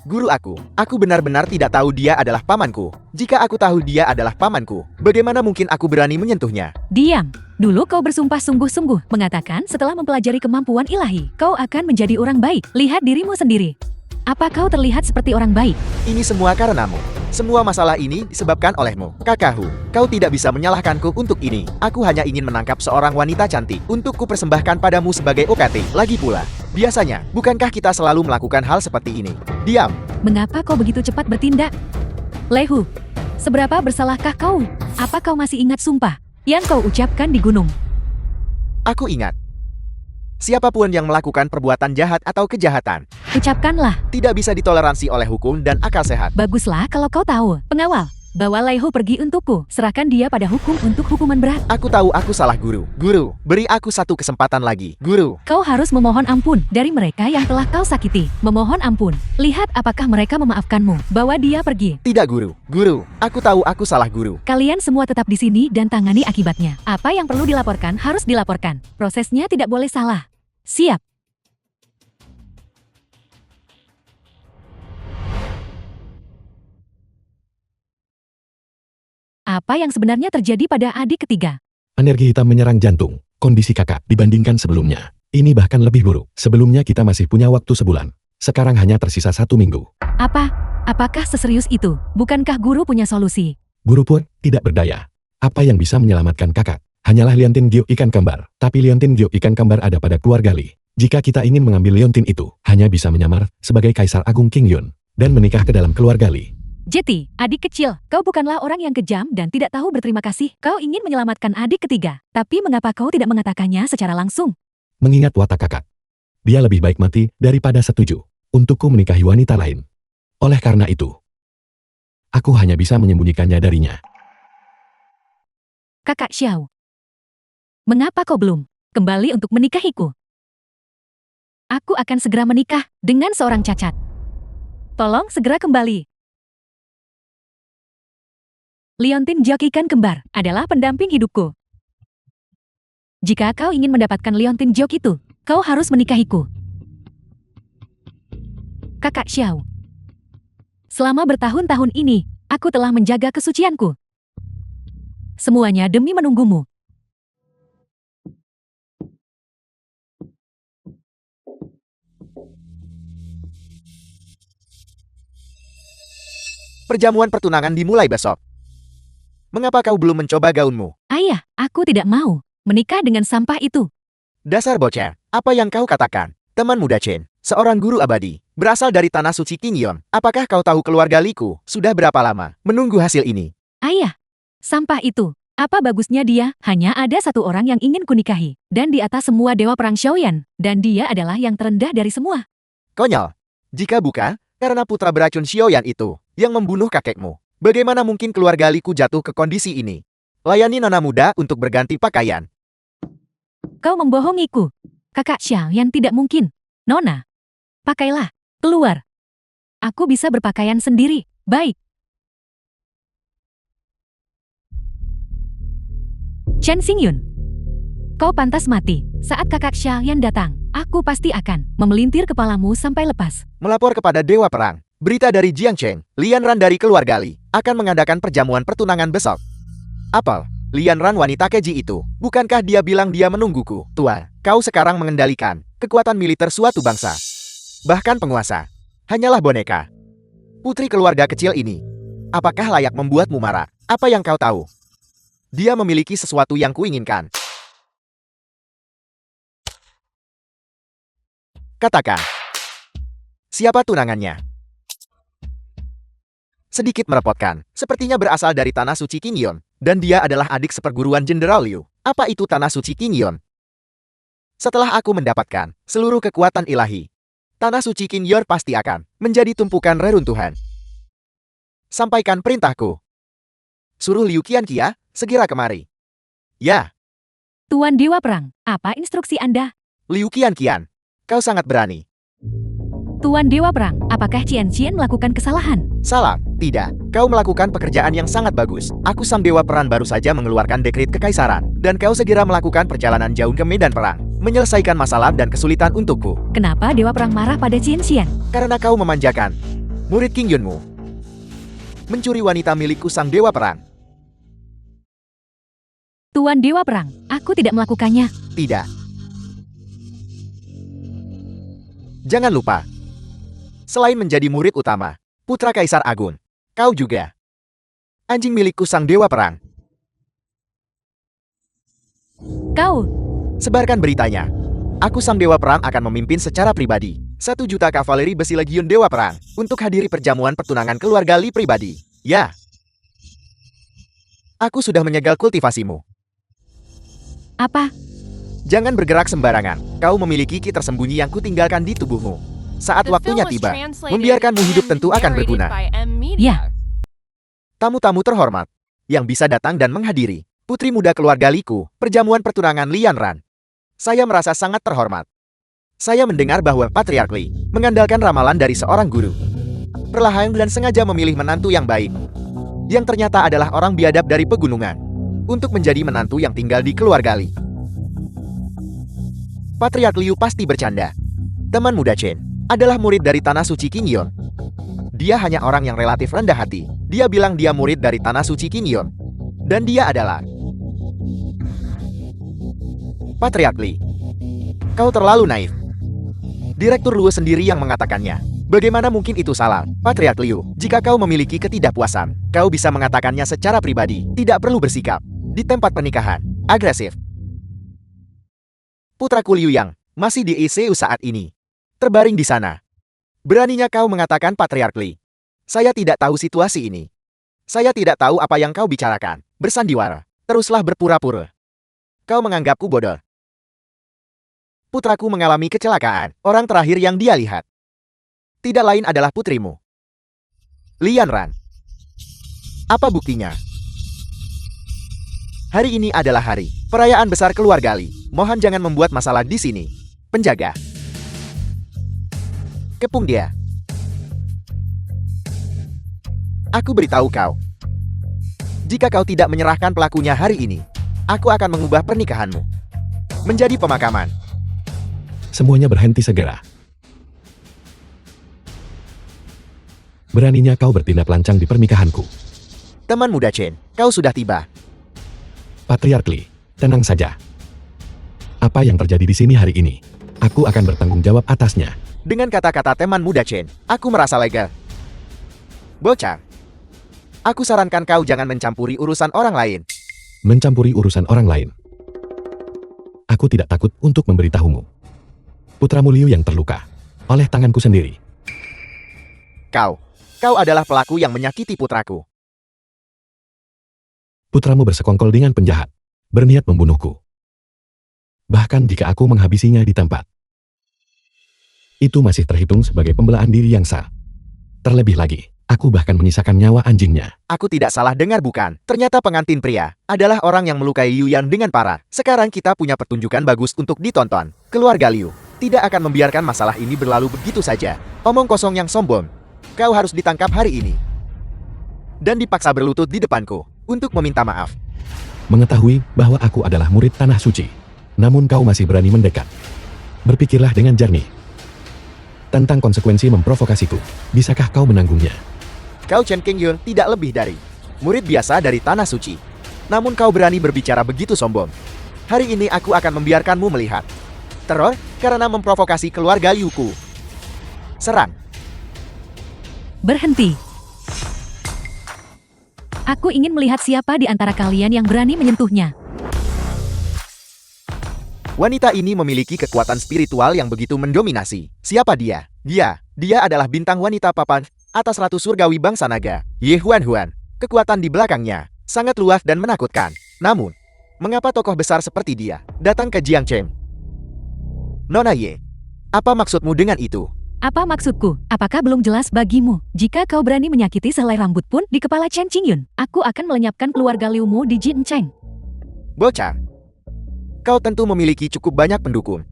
C: Guru aku benar-benar tidak tahu dia adalah pamanku. Jika aku tahu dia adalah pamanku, bagaimana mungkin aku berani menyentuhnya?
B: Diam. Dulu kau bersumpah sungguh-sungguh, mengatakan setelah mempelajari kemampuan ilahi, kau akan menjadi orang baik. Lihat dirimu sendiri. Apa kau terlihat seperti orang baik?
C: Ini semua karenamu. Semua masalah ini disebabkan olehmu. Kakakku, kau tidak bisa menyalahkanku untuk ini. Aku hanya ingin menangkap seorang wanita cantik untuk kupersembahkan padamu sebagai OKT. Lagi pula, biasanya, bukankah kita selalu melakukan hal seperti ini? Diam.
B: Mengapa kau begitu cepat bertindak? Lehu, seberapa bersalahkah kau? Apa kau masih ingat sumpah yang kau ucapkan di gunung?
C: Aku ingat. Siapapun yang melakukan perbuatan jahat atau kejahatan,
B: Ucapkanlah.
C: tidak bisa ditoleransi oleh hukum dan akal sehat.
B: Baguslah kalau kau tahu. Pengawal, bawa Lehu pergi untukku. Serahkan dia pada hukum untuk hukuman berat.
C: Aku tahu aku salah, guru. Guru, beri aku satu kesempatan lagi. Guru,
B: Kau harus memohon ampun dari mereka yang telah kau sakiti. Memohon ampun. Lihat apakah mereka memaafkanmu. Bawa dia pergi.
C: tidak, guru. Guru, aku tahu aku salah, guru.
B: Kalian semua tetap di sini dan tangani akibatnya. Apa yang perlu dilaporkan harus dilaporkan. Prosesnya tidak boleh salah. Siap. Apa yang sebenarnya terjadi pada adik ketiga?
A: Energi hitam menyerang jantung. Kondisi kakak dibandingkan sebelumnya. Ini bahkan lebih buruk. Sebelumnya kita masih punya waktu sebulan. Sekarang hanya tersisa 1 minggu.
B: Apakah seserius itu? Bukankah guru punya solusi?
A: Guru pun tidak berdaya. Apa yang bisa menyelamatkan kakak? Hanyalah liontin giok ikan kembar. Tapi liontin giok ikan kembar ada pada keluarga Li. Jika kita ingin mengambil liontin itu, hanya bisa menyamar sebagai Kaisar Agung King Yun dan menikah ke dalam keluarga Li.
B: Jeti, adik kecil, kau bukanlah orang yang kejam dan tidak tahu berterima kasih. Kau ingin menyelamatkan adik ketiga. Tapi mengapa kau tidak mengatakannya secara langsung?
A: Mengingat watak kakak, dia lebih baik mati daripada setuju untukku menikahi wanita lain. Oleh karena itu, aku hanya bisa menyembunyikannya darinya.
B: Kakak Xiao, mengapa kau belum kembali untuk menikahiku? Aku akan segera menikah dengan seorang cacat. Tolong segera kembali. Liontin Giok ikan kembar adalah pendamping hidupku. Jika kau ingin mendapatkan Liontin Giok itu, kau harus menikahiku. Kakak Xiao, selama bertahun-tahun ini, aku telah menjaga kesucianku. Semuanya demi menunggumu.
C: Perjamuan pertunangan dimulai besok. Mengapa kau belum mencoba gaunmu?
B: Ayah, aku tidak mau menikah dengan sampah itu.
C: Dasar bocah, apa yang kau katakan? Teman muda Chen, seorang guru abadi, berasal dari tanah suci King Yon. Apakah kau tahu keluarga Liku sudah berapa lama menunggu hasil ini?
B: Ayah, sampah itu, apa bagusnya dia? Hanya ada satu orang yang ingin kunikahi, dan di atas semua dewa perang Xiaoyan, dan dia adalah yang terendah dari semua.
C: Konyol. Jika bukan, karena putra beracun Xiaoyan itu yang membunuh kakekmu. Bagaimana mungkin keluarga Liku jatuh ke kondisi ini? Layani nona muda untuk berganti pakaian.
B: Kau membohongiku. Kakak Xiaoyan tidak mungkin. Nona, pakailah. Keluar. Aku bisa berpakaian sendiri. Baik. Chen Xingyun, kau pantas mati. Saat kakak Xiaoyan datang, aku pasti akan memelintir kepalamu sampai lepas.
C: Melapor kepada Dewa Perang. Berita dari Jiang Cheng, Lian Ran dari keluarga Li, akan mengadakan perjamuan pertunangan besok. Apel, Lian Ran wanita keji itu, bukankah dia bilang dia menungguku? Tua, kau sekarang mengendalikan kekuatan militer suatu bangsa. Bahkan penguasa, hanyalah boneka. Putri keluarga kecil ini, apakah layak membuatmu marah? Apa yang kau tahu? Dia memiliki sesuatu yang kuinginkan. Katakan, siapa tunangannya? Sedikit merepotkan, sepertinya berasal dari Tanah Suci Qingyan, dan dia adalah adik seperguruan Jenderal Liu. Apa itu Tanah Suci Qingyan? Setelah aku mendapatkan seluruh kekuatan ilahi, Tanah Suci Qingyan pasti akan menjadi tumpukan reruntuhan. Sampaikan perintahku. Suruh Liu Qianqia segera kemari. Ya.
B: Tuan Dewa Perang, apa instruksi Anda?
C: Liu Qianqian, kau sangat berani.
B: Tuan Dewa Perang, apakah Qian Qian melakukan kesalahan?
C: Salah, tidak. Kau melakukan pekerjaan yang sangat bagus. Aku Sang Dewa Perang baru saja mengeluarkan dekret kekaisaran, dan kau segera melakukan perjalanan jauh ke medan perang, menyelesaikan masalah dan kesulitan untukku.
B: Kenapa Dewa Perang marah pada Qian Qian?
C: Karena kau memanjakan murid Qingyunmu. Mencuri wanita milikku Sang Dewa Perang.
B: Tuan Dewa Perang, aku tidak melakukannya.
C: Tidak. Jangan lupa, selain menjadi murid utama, putra Kaisar Agung, kau juga anjing milikku Sang Dewa Perang.
B: Kau,
C: Sebarkan beritanya. Aku Sang Dewa Perang akan memimpin secara pribadi 1 juta kavaleri besi Legiun Dewa Perang untuk hadiri perjamuan pertunangan keluarga Li pribadi. Ya. Aku sudah menyegel kultivasimu.
B: apa?
C: Jangan bergerak sembarangan. Kau memiliki ki tersembunyi yang kutinggalkan di tubuhmu. Saat
D: The
C: waktunya
D: film was
C: tiba,
D: translated
C: membiarkanmu hidup
D: and
C: tentu akan
D: narrated
C: berguna.
D: by M Media.
B: Ya.
C: Tamu-tamu terhormat yang bisa datang dan menghadiri putri muda keluarga Liku, perjamuan pertunangan Lian Ran. Saya merasa sangat terhormat. Saya mendengar bahwa Patriark Li mengandalkan ramalan dari seorang guru. Perlahan dan sengaja memilih menantu yang baik, yang ternyata adalah orang biadab dari pegunungan, untuk menjadi menantu yang tinggal di keluarga Li. Patriark Liu pasti bercanda. Teman muda Chen adalah murid dari Tanah Suci Qingyan. Dia hanya orang yang relatif rendah hati. Dia bilang dia murid dari Tanah Suci Qingyan. Dan dia adalah Patriark Li. Kau terlalu naif. Direktur Luo sendiri yang mengatakannya. Bagaimana mungkin itu salah, Patriark Liu? Jika kau memiliki ketidakpuasan, kau bisa mengatakannya secara pribadi. Tidak perlu bersikap di tempat pernikahan agresif. Putraku Liu Yang masih di ICU saat ini, terbaring di sana. Beraninya kau mengatakan Patriark Li. Saya tidak tahu situasi ini. Saya tidak tahu apa yang kau bicarakan. Bersandiwara. Teruslah berpura-pura. Kau menganggapku bodoh. Putraku mengalami kecelakaan. Orang terakhir yang dia lihat tidak lain adalah putrimu, Lian Ran. Apa buktinya? Hari ini adalah hari perayaan besar keluarga Li. Mohon jangan membuat masalah di sini. Penjaga, kepung dia. Aku beritahu kau, jika kau tidak menyerahkan pelakunya hari ini, aku akan mengubah pernikahanmu menjadi pemakaman.
A: Semuanya berhenti segera. Beraninya kau bertindak lancang di pernikahanku.
C: Teman muda Chen, kau sudah tiba.
A: Patriark Li, tenang saja. Apa yang terjadi di sini hari ini, aku akan bertanggung jawab atasnya.
C: Dengan kata-kata teman muda Chen, aku merasa lega. Bocah, aku sarankan kau jangan mencampuri urusan orang lain.
A: Mencampuri urusan orang lain. Aku tidak takut untuk memberitahumu. Putramu Liu yang terluka oleh tanganku sendiri.
C: Kau adalah pelaku yang menyakiti putraku.
A: Putramu bersekongkol dengan penjahat, berniat membunuhku. Bahkan jika aku menghabisinya di tempat. Itu masih terhitung sebagai pembelaan diri yang sah. Terlebih lagi, Aku bahkan menyisakan nyawa anjingnya.
C: Aku tidak salah dengar bukan? Ternyata pengantin pria adalah orang yang melukai Liu Yan dengan parah. Sekarang kita punya pertunjukan bagus untuk ditonton. Keluarga Liu tidak akan membiarkan masalah ini berlalu begitu saja. Omong kosong yang sombong. Kau harus ditangkap hari ini. Dan dipaksa berlutut di depanku untuk meminta maaf.
A: Mengetahui bahwa aku adalah murid tanah suci. Namun kau masih berani mendekat. Berpikirlah dengan jernih. Tentang konsekuensi memprovokasiku. Bisakah kau menanggungnya?
C: Kau Chen Qingyun tidak lebih dari murid biasa dari Tanah Suci. Namun kau berani berbicara begitu sombong. Hari ini aku akan membiarkanmu melihat teror karena memprovokasi keluarga Liuku. Serang.
B: Berhenti. Aku ingin melihat siapa di antara kalian yang berani menyentuhnya.
C: Wanita ini memiliki kekuatan spiritual yang begitu mendominasi. Siapa dia? Dia adalah bintang wanita papan atas Ratu Surgawi Bangsa Naga, Ye Huan. Kekuatan di belakangnya sangat luas dan menakutkan. Namun, mengapa tokoh besar seperti dia datang ke Jiangcheng? Nona Ye, apa maksudmu dengan itu?
B: Apa maksudku? Apakah belum jelas bagimu? Jika kau berani menyakiti sehelai rambut pun di kepala Chen Qingyun, aku akan melenyapkan keluarga Liumu di Jincheng.
C: Bocah, kau tentu memiliki cukup banyak pendukung.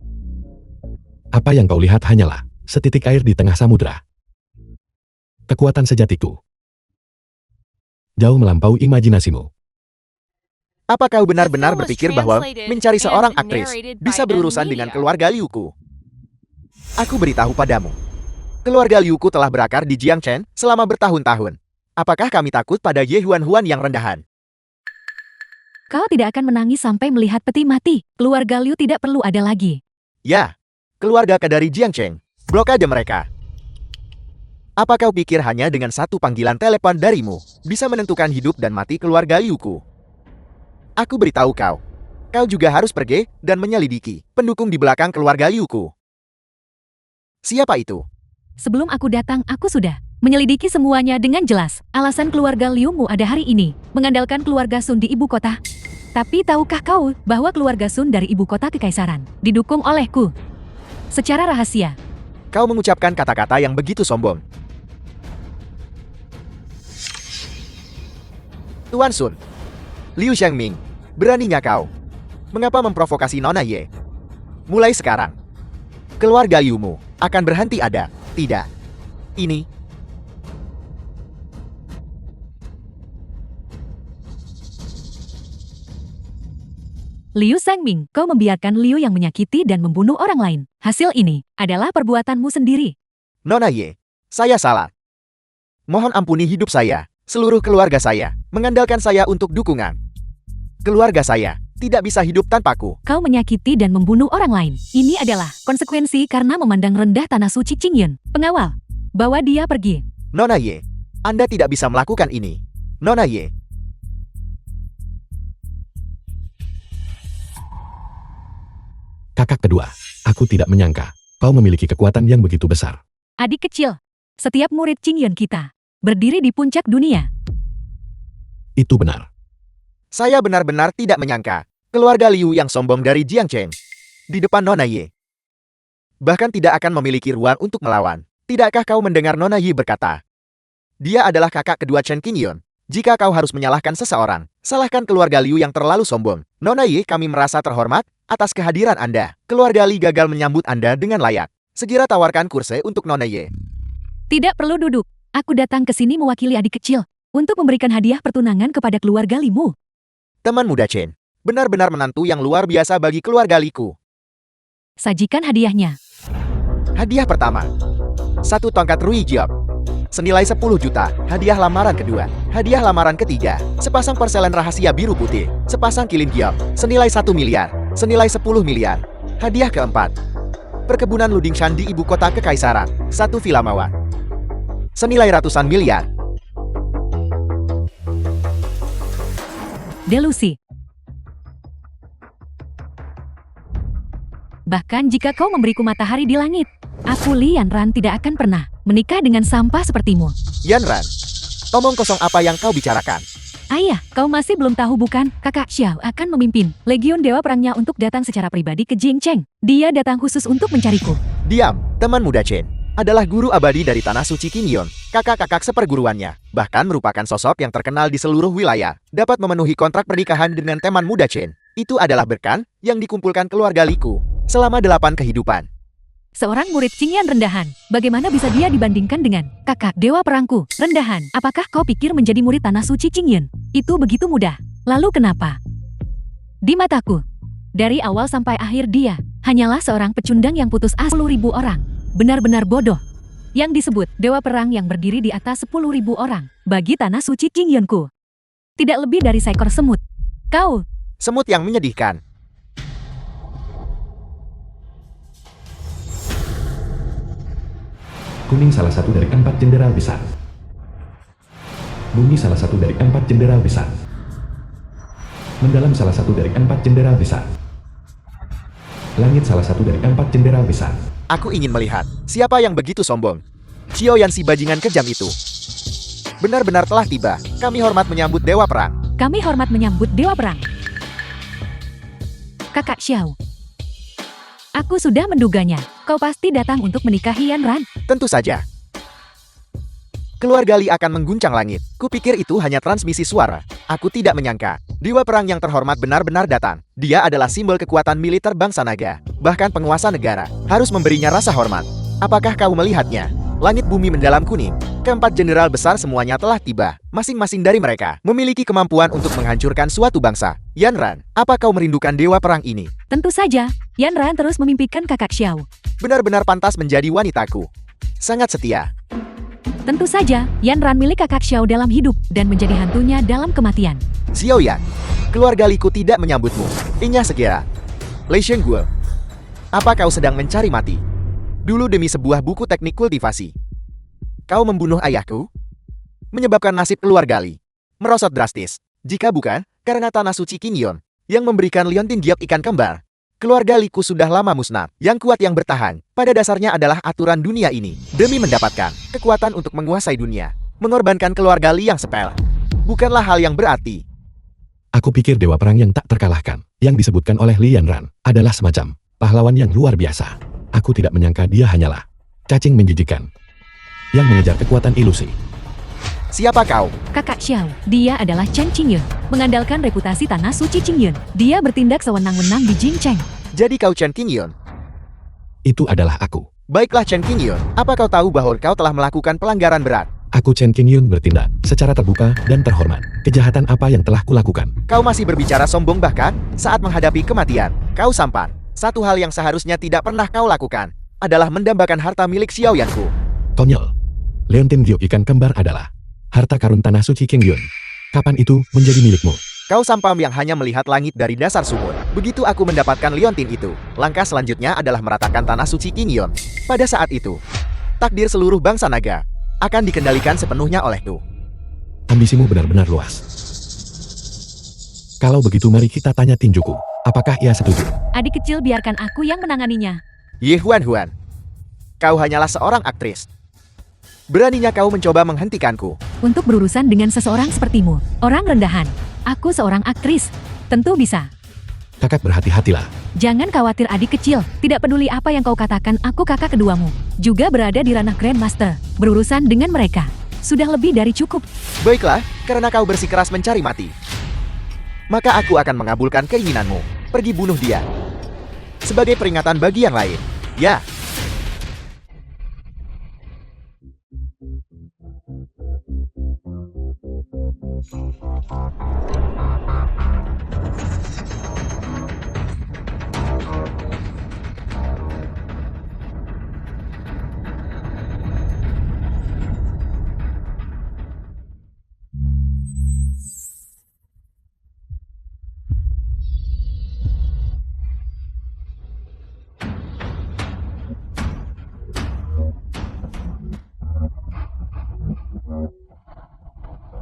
A: Apa yang kau lihat hanyalah setitik air di tengah samudera. Kekuatan sejatiku jauh melampaui imajinasimu.
C: Apa kau benar-benar
D: The film was
C: berpikir bahwa
D: translated
C: mencari seorang
D: and
C: aktris
D: narrated
C: bisa
D: by
C: berurusan
D: M
C: dengan
D: Media.
C: keluarga Liuku? Aku beritahu padamu, keluarga Liuku telah berakar di Jiangchen selama bertahun-tahun. Apakah kami takut pada Ye Huan yang rendahan?
B: Kau tidak akan menangis sampai melihat peti mati. Keluarga Liu tidak perlu ada lagi.
C: Ya, keluarga dari Jiangcheng. Blokade mereka. Apa kau pikir hanya dengan satu panggilan telepon darimu bisa menentukan hidup dan mati keluarga Liuku? Aku beritahu kau, kau juga harus pergi dan menyelidiki pendukung di belakang keluarga Liuku. Siapa itu?
B: Sebelum aku datang, aku sudah menyelidiki semuanya dengan jelas. Alasan keluarga Liumu ada hari ini, mengandalkan keluarga Sun di ibu kota. Tapi tahukah kau bahwa keluarga Sun dari ibu kota kekaisaran didukung olehku secara rahasia?
C: Kau mengucapkan kata-kata yang begitu sombong. Tuan Sun, Liu Xiangming, beraninya kau? Mengapa memprovokasi Nona Ye? Mulai sekarang, keluarga Liumu akan berhenti ada. Tidak. Ini
B: Liu Sangming, kau membiarkan Liu yang menyakiti dan membunuh orang lain. Hasil ini adalah perbuatanmu sendiri.
C: Nona Ye, saya salah. Mohon ampuni hidup saya, seluruh keluarga saya, mengandalkan saya untuk dukungan. Keluarga saya tidak bisa hidup tanpaku.
B: Kau menyakiti dan membunuh orang lain. Ini adalah konsekuensi karena memandang rendah tanah suci Qingyun. Pengawal, bawa dia pergi.
C: Nona Ye, Anda tidak bisa melakukan ini. Nona Ye,
A: Kakak kedua, aku tidak menyangka kau memiliki kekuatan yang begitu besar.
B: Adik kecil, setiap murid Qingyun kita berdiri di puncak dunia.
A: Itu benar.
C: saya benar-benar tidak menyangka keluarga Liu yang sombong dari Jiangcheng di depan Nona Ye bahkan tidak akan memiliki ruang untuk melawan. Tidakkah kau mendengar Nona Ye berkata? Dia adalah kakak kedua Chen Qingyun. Jika kau harus menyalahkan seseorang, salahkan keluarga Liu yang terlalu sombong. Nona Ye, kami merasa terhormat atas kehadiran Anda. Keluarga Li gagal menyambut Anda dengan layak. Segera tawarkan kursi untuk Nona Ye.
B: Tidak perlu duduk. Aku datang ke sini mewakili adik kecil untuk memberikan hadiah pertunangan kepada keluarga Limu.
C: Teman muda Chen, benar-benar menantu yang luar biasa bagi keluarga Liku.
B: Sajikan hadiahnya.
C: Hadiah pertama, 1 tongkat Rui Jiok senilai 10 juta. Hadiah lamaran kedua, hadiah lamaran ketiga, sepasang porselen rahasia biru putih, sepasang kilin giok senilai 1 miliar, senilai 10 miliar. Hadiah keempat, perkebunan Ludingshan di ibu kota kekaisaran, 1 villa mawar senilai ratusan miliar.
B: Delusi. Bahkan jika kau memberiku matahari di langit, aku Li Yanran tidak akan pernah menikah dengan sampah sepertimu.
C: Yanran, omong kosong apa yang kau bicarakan?
B: Ayah, kau masih belum tahu bukan? Kakak Xiao akan memimpin Legiun Dewa Perangnya untuk datang secara pribadi ke Jingcheng. Dia datang khusus untuk mencariku.
C: Diam, teman muda Chen adalah guru abadi dari Tanah Suci Qingyun. kakak-kakak seperguruannya, bahkan merupakan sosok yang terkenal di seluruh wilayah, dapat memenuhi kontrak pernikahan dengan teman muda Chen. Itu adalah berkah yang dikumpulkan keluarga Liku selama 8 kehidupan.
B: Seorang murid Qingyan rendahan. Bagaimana bisa dia dibandingkan dengan kakak dewa perangku? Rendahan, apakah kau pikir menjadi murid tanah suci Qingyan itu begitu mudah? Lalu kenapa? Di mataku, dari awal sampai akhir dia hanyalah seorang pecundang yang putus asa 10.000 orang. Benar-benar bodoh. Yang disebut dewa perang yang berdiri di atas 10.000 orang bagi tanah suci Qingyanku. Tidak lebih dari seekor semut. Kau
C: Semut yang menyedihkan.
A: Kuning salah satu dari 4 jenderal besar. Bumi salah satu dari 4 jenderal besar. Mendalam salah satu dari 4 jenderal besar. Langit salah satu dari 4 jenderal besar.
C: Aku ingin melihat siapa yang begitu sombong. Xiaoyan si bajingan kejam itu benar-benar telah tiba. Kami hormat menyambut dewa perang.
B: Kami hormat menyambut dewa perang. Kakak Xiao. Aku sudah menduganya. Kau pasti datang untuk menikahi Yan Ran.
C: Tentu saja. Keluarga Li akan mengguncang langit. Kupikir itu hanya transmisi suara. Aku tidak menyangka. Dewa perang yang terhormat benar-benar datang. Dia adalah simbol kekuatan militer bangsa naga. Bahkan penguasa negara harus memberinya rasa hormat. Apakah kau melihatnya? Langit bumi mendalam kuning. Keempat jenderal besar semuanya telah tiba. Masing-masing dari mereka memiliki kemampuan untuk menghancurkan suatu bangsa. Yan Ran, apa kau merindukan dewa perang ini?
B: Tentu saja, Yan Ran terus memimpikan kakak Xiao.
C: Benar-benar pantas menjadi wanitaku. Sangat setia.
B: Tentu saja, Yan Ran milik kakak Xiao dalam hidup dan menjadi hantunya dalam kematian.
C: Xiaoyan, keluarga Liku tidak menyambutmu. Inya sekira. Lei Shengguo, apa kau sedang mencari mati? Dulu demi sebuah buku teknik kultivasi. Kau membunuh ayahku? Menyebabkan nasib keluarga Li merosot drastis. Jika bukan, karena tanah suci Qingyan yang memberikan liontin giok ikan kembar, keluarga Liku sudah lama musnah. Yang kuat yang bertahan, pada dasarnya adalah aturan dunia ini. Demi mendapatkan kekuatan untuk menguasai dunia, mengorbankan keluarga Li yang sepele bukanlah hal yang berarti.
A: Aku pikir dewa perang yang tak terkalahkan, yang disebutkan oleh Li Yan Ran, adalah semacam pahlawan yang luar biasa. Aku tidak menyangka dia hanyalah cacing menjijikan yang mengejar kekuatan ilusi.
C: Siapa kau?
B: Kakak Xiao, dia adalah Chen Qingyan. Mengandalkan reputasi tanah suci Qingyan, dia bertindak sewenang-wenang di Jingcheng.
C: Jadi kau Chen Qingyan?
A: Itu adalah aku.
C: Baiklah Chen Qingyan, apa kau tahu bahwa kau telah melakukan pelanggaran berat?
A: Aku Chen Qingyan bertindak secara terbuka dan terhormat. Kejahatan apa yang telah kulakukan?
C: Kau masih berbicara sombong bahkan saat menghadapi kematian. Kau sampan. Satu hal yang seharusnya tidak pernah kau lakukan adalah mendambakan harta milik Xiaoyanku.
A: Konyol. Leontin giok ikan kembar adalah harta karun tanah suci Qingyan. Kapan itu menjadi milikmu?
C: Kau sampam yang hanya melihat langit dari dasar sumur. Begitu aku mendapatkan liontin itu, langkah selanjutnya adalah meratakan tanah suci Qingyan. Pada saat itu, takdir seluruh bangsa naga akan dikendalikan sepenuhnya olehku.
A: Ambisimu benar-benar luas. Kalau begitu mari kita tanya tinjuku. Apakah ia setuju?
B: Adik kecil biarkan aku yang menanganinya.
C: Ye Huan Huan, kau hanyalah seorang aktris. Beraninya kau mencoba menghentikanku.
B: Untuk berurusan dengan seseorang sepertimu, orang rendahan. Aku seorang aktris. Tentu bisa.
A: Kakak berhati-hatilah.
B: Jangan khawatir adik kecil. Tidak peduli apa yang kau katakan, aku kakak keduamu. Juga berada di ranah Grandmaster. Berurusan dengan mereka sudah lebih dari cukup.
C: Baiklah, karena kau bersikeras mencari mati, maka aku akan mengabulkan keinginanmu. Pergi bunuh dia. Sebagai peringatan bagi yang lain. Ya.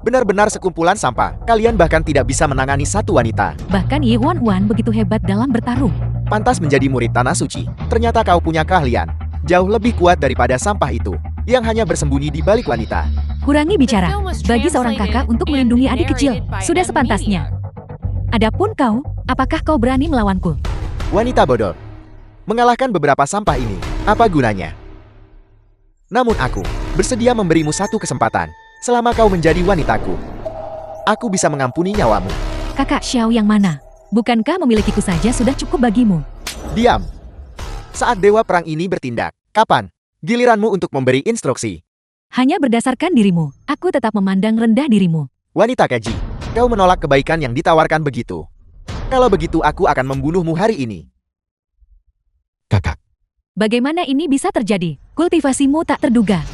C: Benar-benar sekumpulan sampah. Kalian bahkan tidak bisa menangani satu wanita.
B: Bahkan Ye Huan Huan begitu hebat dalam bertarung.
C: Pantas menjadi murid tanah suci. Ternyata kau punya keahlian jauh lebih kuat daripada sampah itu yang hanya bersembunyi di balik wanita.
B: Kurangi bicara. Bagi seorang kakak untuk melindungi adik kecil, sudah sepantasnya. Adapun kau, apakah kau berani melawanku?
C: Wanita bodoh. Mengalahkan beberapa sampah ini, apa gunanya? Namun aku bersedia memberimu satu kesempatan. Selama kau menjadi wanitaku, aku bisa mengampuni nyawamu.
B: Kakak Xiao yang mana? Bukankah memilikiku saja sudah cukup bagimu?
C: Diam. Saat Dewa Perang ini bertindak, kapan giliranmu untuk memberi instruksi?
B: Hanya berdasarkan dirimu, aku tetap memandang rendah dirimu.
C: Wanita keji, kau menolak kebaikan yang ditawarkan begitu. Kalau begitu aku akan membunuhmu hari ini.
A: Kakak,
B: Bagaimana ini bisa terjadi? Kultivasimu tak terduga.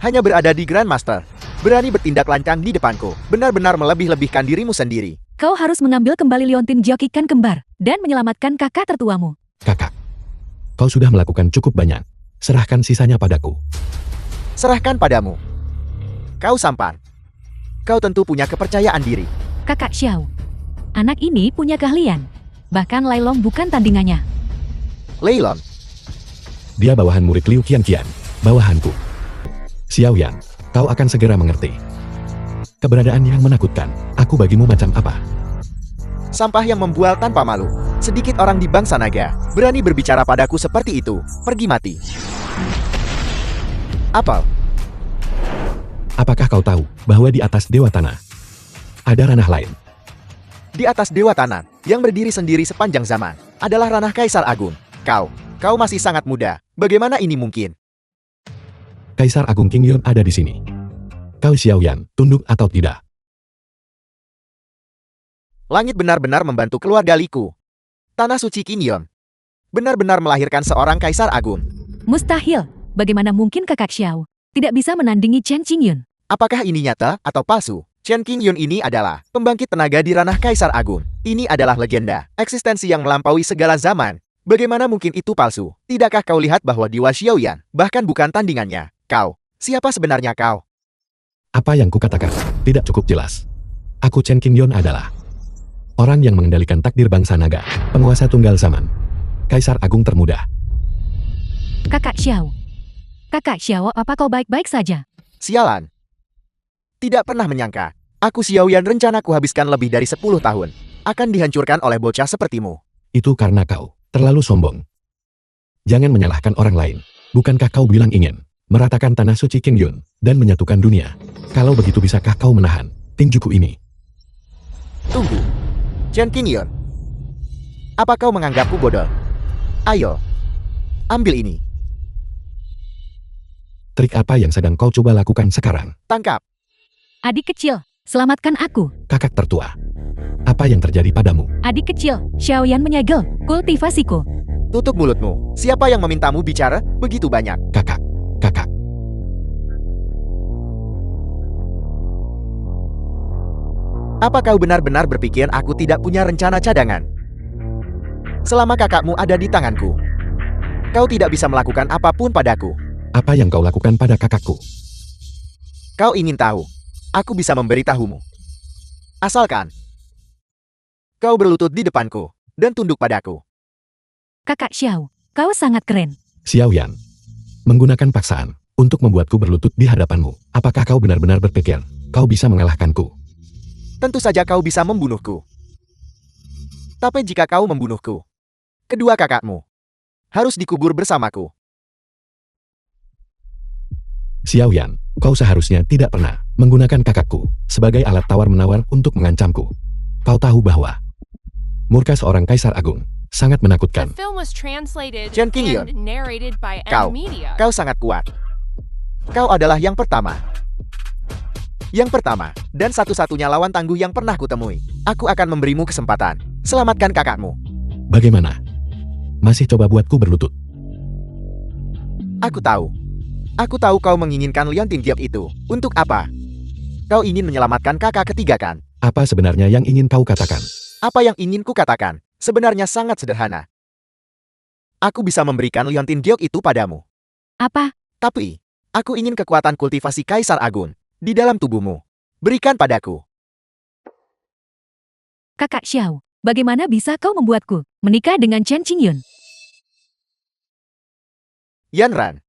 C: Hanya berada di Grandmaster, berani bertindak lancang di depanku, benar-benar melebih-lebihkan dirimu sendiri.
B: Kau harus mengambil kembali liontin Jiao ikan kembar dan menyelamatkan kakak tertuamu.
A: kakak. Kau sudah melakukan cukup banyak. Serahkan sisanya padaku.
C: Serahkan padamu. Kau sampan. Kau tentu punya kepercayaan diri.
B: Kakak Xiao, anak ini punya keahlian. Bahkan Lai Long bukan tandingannya.
C: Leilon,
A: Dia bawahan murid Liu Qianqian, bawahanku. Xiao Yan, kau akan segera mengerti. Keberadaan yang menakutkan, aku bagimu macam apa?
C: sampah yang membual tanpa malu. Sedikit orang di bangsa naga berani berbicara padaku seperti itu. Pergi mati. Apel,
A: Apakah kau tahu bahwa di atas Dewa Tanah ada ranah lain?
C: di atas Dewa Tanah yang berdiri sendiri sepanjang zaman adalah ranah Kaisar Agung. Kau masih sangat muda. Bagaimana ini mungkin?
A: Kaisar Agung Qingyun ada di sini. Kau Xiao Yan, tunduk atau tidak?
C: Langit benar-benar membantu keluarga Liku. Tanah suci Qingyun benar-benar melahirkan seorang Kaisar Agung.
B: Mustahil. Bagaimana mungkin kakak Xiao tidak bisa menandingi Chen Qingyun?
C: Apakah ini nyata atau palsu? Chen Qingyun ini adalah pembangkit tenaga di ranah Kaisar Agung. Ini adalah legenda, eksistensi yang melampaui segala zaman. Bagaimana mungkin itu palsu? Tidakkah kau lihat bahwa Dewa Xiaoyan bahkan bukan tandingannya? Siapa sebenarnya kau?
A: Apa yang kukatakan tidak cukup jelas. Aku Chen Qingyun adalah orang yang mengendalikan takdir bangsa naga, penguasa tunggal zaman, Kaisar Agung termuda.
B: Kakak Xiao, apa kau baik-baik saja?
C: Sialan. Tidak pernah menyangka, aku Xiaoyan rencanaku habiskan lebih dari 10 tahun akan dihancurkan oleh bocah sepertimu.
A: Itu karena kau terlalu sombong. Jangan menyalahkan orang lain. Bukankah kau bilang ingin meratakan tanah suci Qingyun dan menyatukan dunia? Kalau begitu bisakah kau menahan tinjuku ini?
C: Tunggu. Chen Qingyun. Apa kau menganggapku bodoh? Ayo. Ambil ini.
A: Trik apa yang sedang kau coba lakukan sekarang?
C: Tangkap.
B: Adik kecil, selamatkan aku.
A: Kakak tertua. Apa yang terjadi padamu?
B: Adik kecil, Xiaoyan menyegel kultivasiku.
C: Tutup mulutmu. Siapa yang memintamu bicara begitu banyak?
A: Kakak.
C: Apa kau benar-benar berpikir aku tidak punya rencana cadangan? Selama kakakmu ada di tanganku, kau tidak bisa melakukan apapun padaku.
A: Apa yang kau lakukan pada kakakku?
C: Kau ingin tahu? Aku bisa memberitahumu. Asalkan kau berlutut di depanku dan tunduk padaku.
B: Kakak Xiao, kau sangat keren.
A: Xiao Yan. Menggunakan paksaan untuk membuatku berlutut di hadapanmu. Apakah kau benar-benar berpikir kau bisa mengalahkanku?
C: Tentu saja kau bisa membunuhku. Tapi jika kau membunuhku, kedua kakakmu harus dikubur bersamaku.
A: Xiao Yan, kau seharusnya tidak pernah menggunakan kakakku sebagai alat tawar-menawar untuk mengancamku. Kau tahu bahwa murka seorang Kaisar Agung sangat
D: The
A: menakutkan.
D: film was translated
C: Chen Qingyun.
D: and narrated by
C: Kau.
D: M Media.
C: Kau sangat kuat. Kau adalah yang pertama. Yang pertama, dan satu-satunya lawan tangguh yang pernah kutemui. Aku akan memberimu kesempatan. Selamatkan kakakmu.
A: Bagaimana? Masih coba buatku berlutut?
C: Aku tahu. Aku tahu kau menginginkan Liontin Giok itu. Untuk apa? Kau ingin menyelamatkan kakak ketiga kan?
A: Apa sebenarnya yang ingin kau katakan?
C: Apa yang ingin ku katakan? Sebenarnya sangat sederhana. Aku bisa memberikan Liontin Giok itu padamu.
B: Apa?
C: Tapi, aku ingin kekuatan kultivasi Kaisar Agung di dalam tubuhmu. Berikan padaku.
B: Kakak Xiao, bagaimana bisa kau membuatku menikah dengan Chen Qingyun?
C: Yan Ran.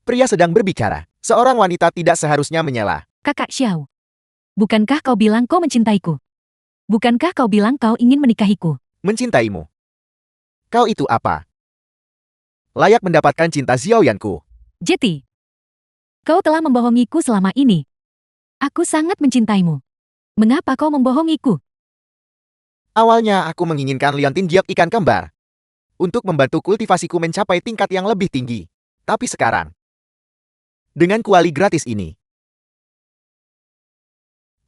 C: Pria sedang berbicara. Seorang wanita tidak seharusnya menyela.
B: Kakak Xiao, bukankah kau bilang kau mencintaiku? Bukankah kau bilang kau ingin menikahiku?
C: Mencintaimu. Kau itu apa? Layak mendapatkan cinta Xiaoyanku.
B: Jeti, Kau telah membohongiku selama ini. Aku sangat mencintaimu. Mengapa kau membohongiku?
C: Awalnya aku menginginkan liontin giok ikan kembar untuk membantu kultivasiku mencapai tingkat yang lebih tinggi. Tapi sekarang, dengan kuali gratis ini,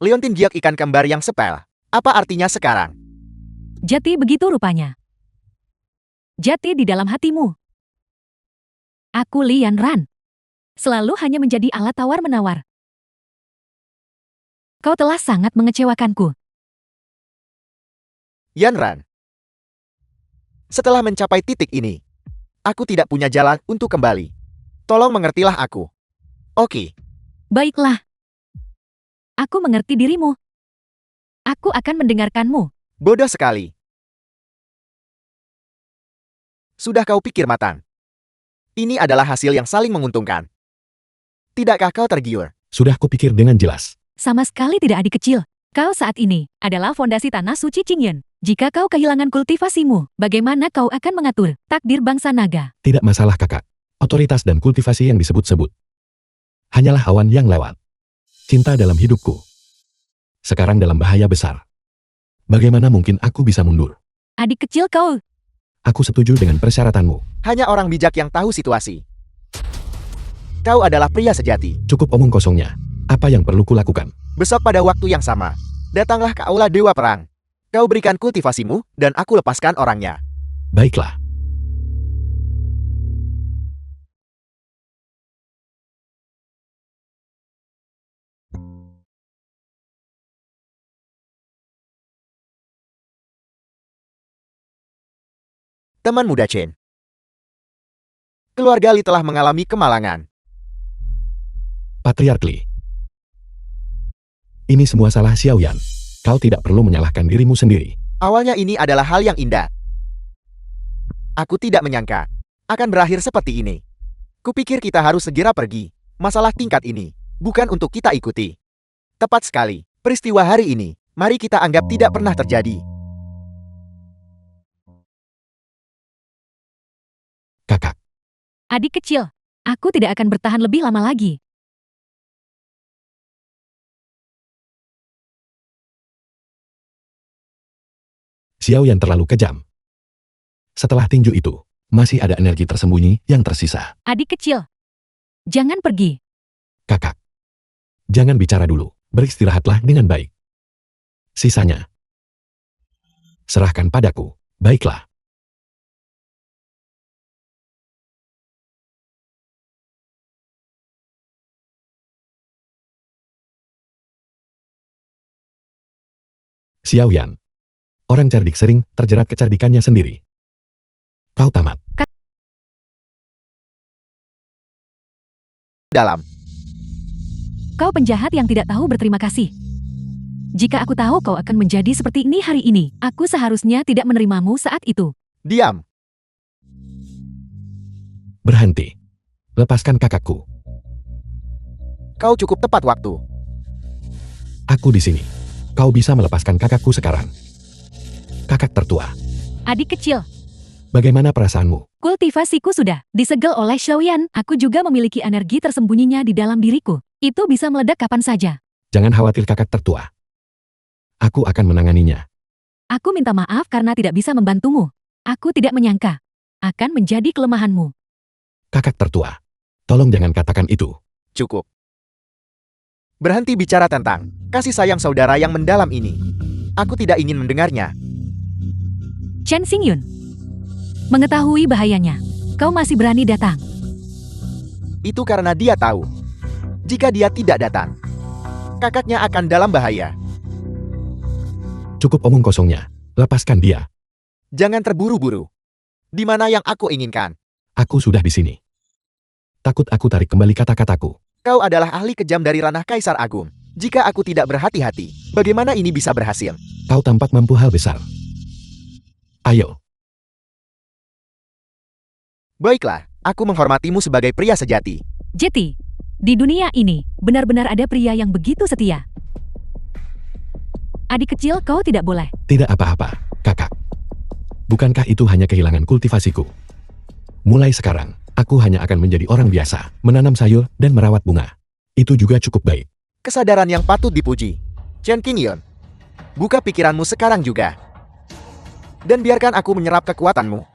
C: liontin giok ikan kembar yang sepel, apa artinya sekarang?
B: Jati begitu rupanya. Jati di dalam hatimu. Aku Lian Ran. Selalu hanya menjadi alat tawar-menawar. Kau telah sangat mengecewakanku.
C: Yan Ran. Setelah mencapai titik ini, aku tidak punya jalan untuk kembali. Tolong mengertilah aku. Oke,
B: Baiklah. Aku mengerti dirimu. Aku akan mendengarkanmu.
C: bodoh sekali. Sudah kau pikir matang. Ini adalah hasil yang saling menguntungkan. Tidakkah kau tergiur?
A: Sudah kupikir dengan jelas.
B: Sama sekali tidak adik kecil. Kau saat ini adalah fondasi tanah suci Qingyan. Jika kau kehilangan kultivasimu, bagaimana kau akan mengatur takdir bangsa naga?
A: Tidak masalah kakak. Otoritas dan kultivasi yang disebut-sebut hanyalah awan yang lewat. Cinta dalam hidupku sekarang dalam bahaya besar. Bagaimana mungkin aku bisa mundur?
B: Adik kecil kau,
A: Aku setuju dengan persyaratanmu.
C: Hanya orang bijak yang tahu situasi. Kau adalah pria sejati.
A: Cukup omong kosongnya. Apa yang perlu kulakukan?
C: Besok pada waktu yang sama, datanglah ke aula Dewa Perang. Kau berikan kultivasimu, dan aku lepaskan orangnya.
A: Baiklah.
C: Teman muda Chen. Keluarga Li telah mengalami kemalangan.
A: Patriark Li. Ini semua salah Xiaoyan. Kau tidak perlu menyalahkan dirimu sendiri.
C: Awalnya ini adalah hal yang indah. Aku tidak menyangka akan berakhir seperti ini. Kupikir kita harus segera pergi. Masalah tingkat ini bukan untuk kita ikuti. Tepat sekali. Peristiwa hari ini, mari kita anggap tidak pernah terjadi.
A: Kakak.
B: adik kecil, aku tidak akan bertahan lebih lama lagi.
A: Xiaoyan terlalu kejam. Setelah tinju itu, masih ada energi tersembunyi yang tersisa.
B: Adik kecil, jangan pergi.
A: Kakak. Jangan bicara dulu. Beristirahatlah dengan baik. Sisanya serahkan padaku. Baiklah. Xiaoyan. Orang cerdik sering terjerat kecerdikannya sendiri. Kau tamat.
C: Dalam.
B: Kau penjahat yang tidak tahu berterima kasih. Jika aku tahu kau akan menjadi seperti ini hari ini, aku seharusnya tidak menerimamu saat itu.
C: Diam.
A: Berhenti. Lepaskan kakakku.
C: Kau cukup tepat waktu.
A: Aku di sini. Kau bisa melepaskan kakakku sekarang. Kakak tertua.
B: Adik kecil,
A: Bagaimana perasaanmu?
B: kultivasiku sudah disegel oleh Xiaoyan. Aku juga memiliki energi tersembunyinya di dalam diriku. Itu bisa meledak kapan saja.
A: Jangan khawatir kakak tertua. Aku akan menanganinya.
B: Aku minta maaf karena tidak bisa membantumu. Aku tidak menyangka akan menjadi kelemahanmu.
A: Kakak tertua. Tolong jangan katakan itu.
C: Cukup. Berhenti bicara tentang kasih sayang saudara yang mendalam ini. Aku tidak ingin mendengarnya.
B: Chen Xingyun, mengetahui bahayanya, kau masih berani datang.
C: Itu karena dia tahu. Jika dia tidak datang, kakaknya akan dalam bahaya.
A: Cukup omong kosongnya. Lepaskan dia.
C: Jangan terburu-buru. Di mana yang aku inginkan?
A: Aku sudah di sini. Takut aku tarik kembali kata-kataku.
C: Kau adalah ahli kejam dari ranah Kaisar Agung. Jika aku tidak berhati-hati, bagaimana ini bisa berhasil?
A: Kau tampak mampu hal besar. Ayo.
C: Baiklah, aku menghormatimu sebagai pria sejati.
B: Jeti, di dunia ini benar-benar ada pria yang begitu setia. Adik kecil, kau tidak boleh.
A: Tidak apa-apa, kakak. Bukankah itu hanya kehilangan kultivasiku? Mulai sekarang, aku hanya akan menjadi orang biasa, menanam sayur dan merawat bunga. Itu juga cukup baik.
C: Kesadaran yang patut dipuji. Chen Qingyan, buka pikiranmu sekarang juga. Dan biarkan aku menyerap kekuatanmu.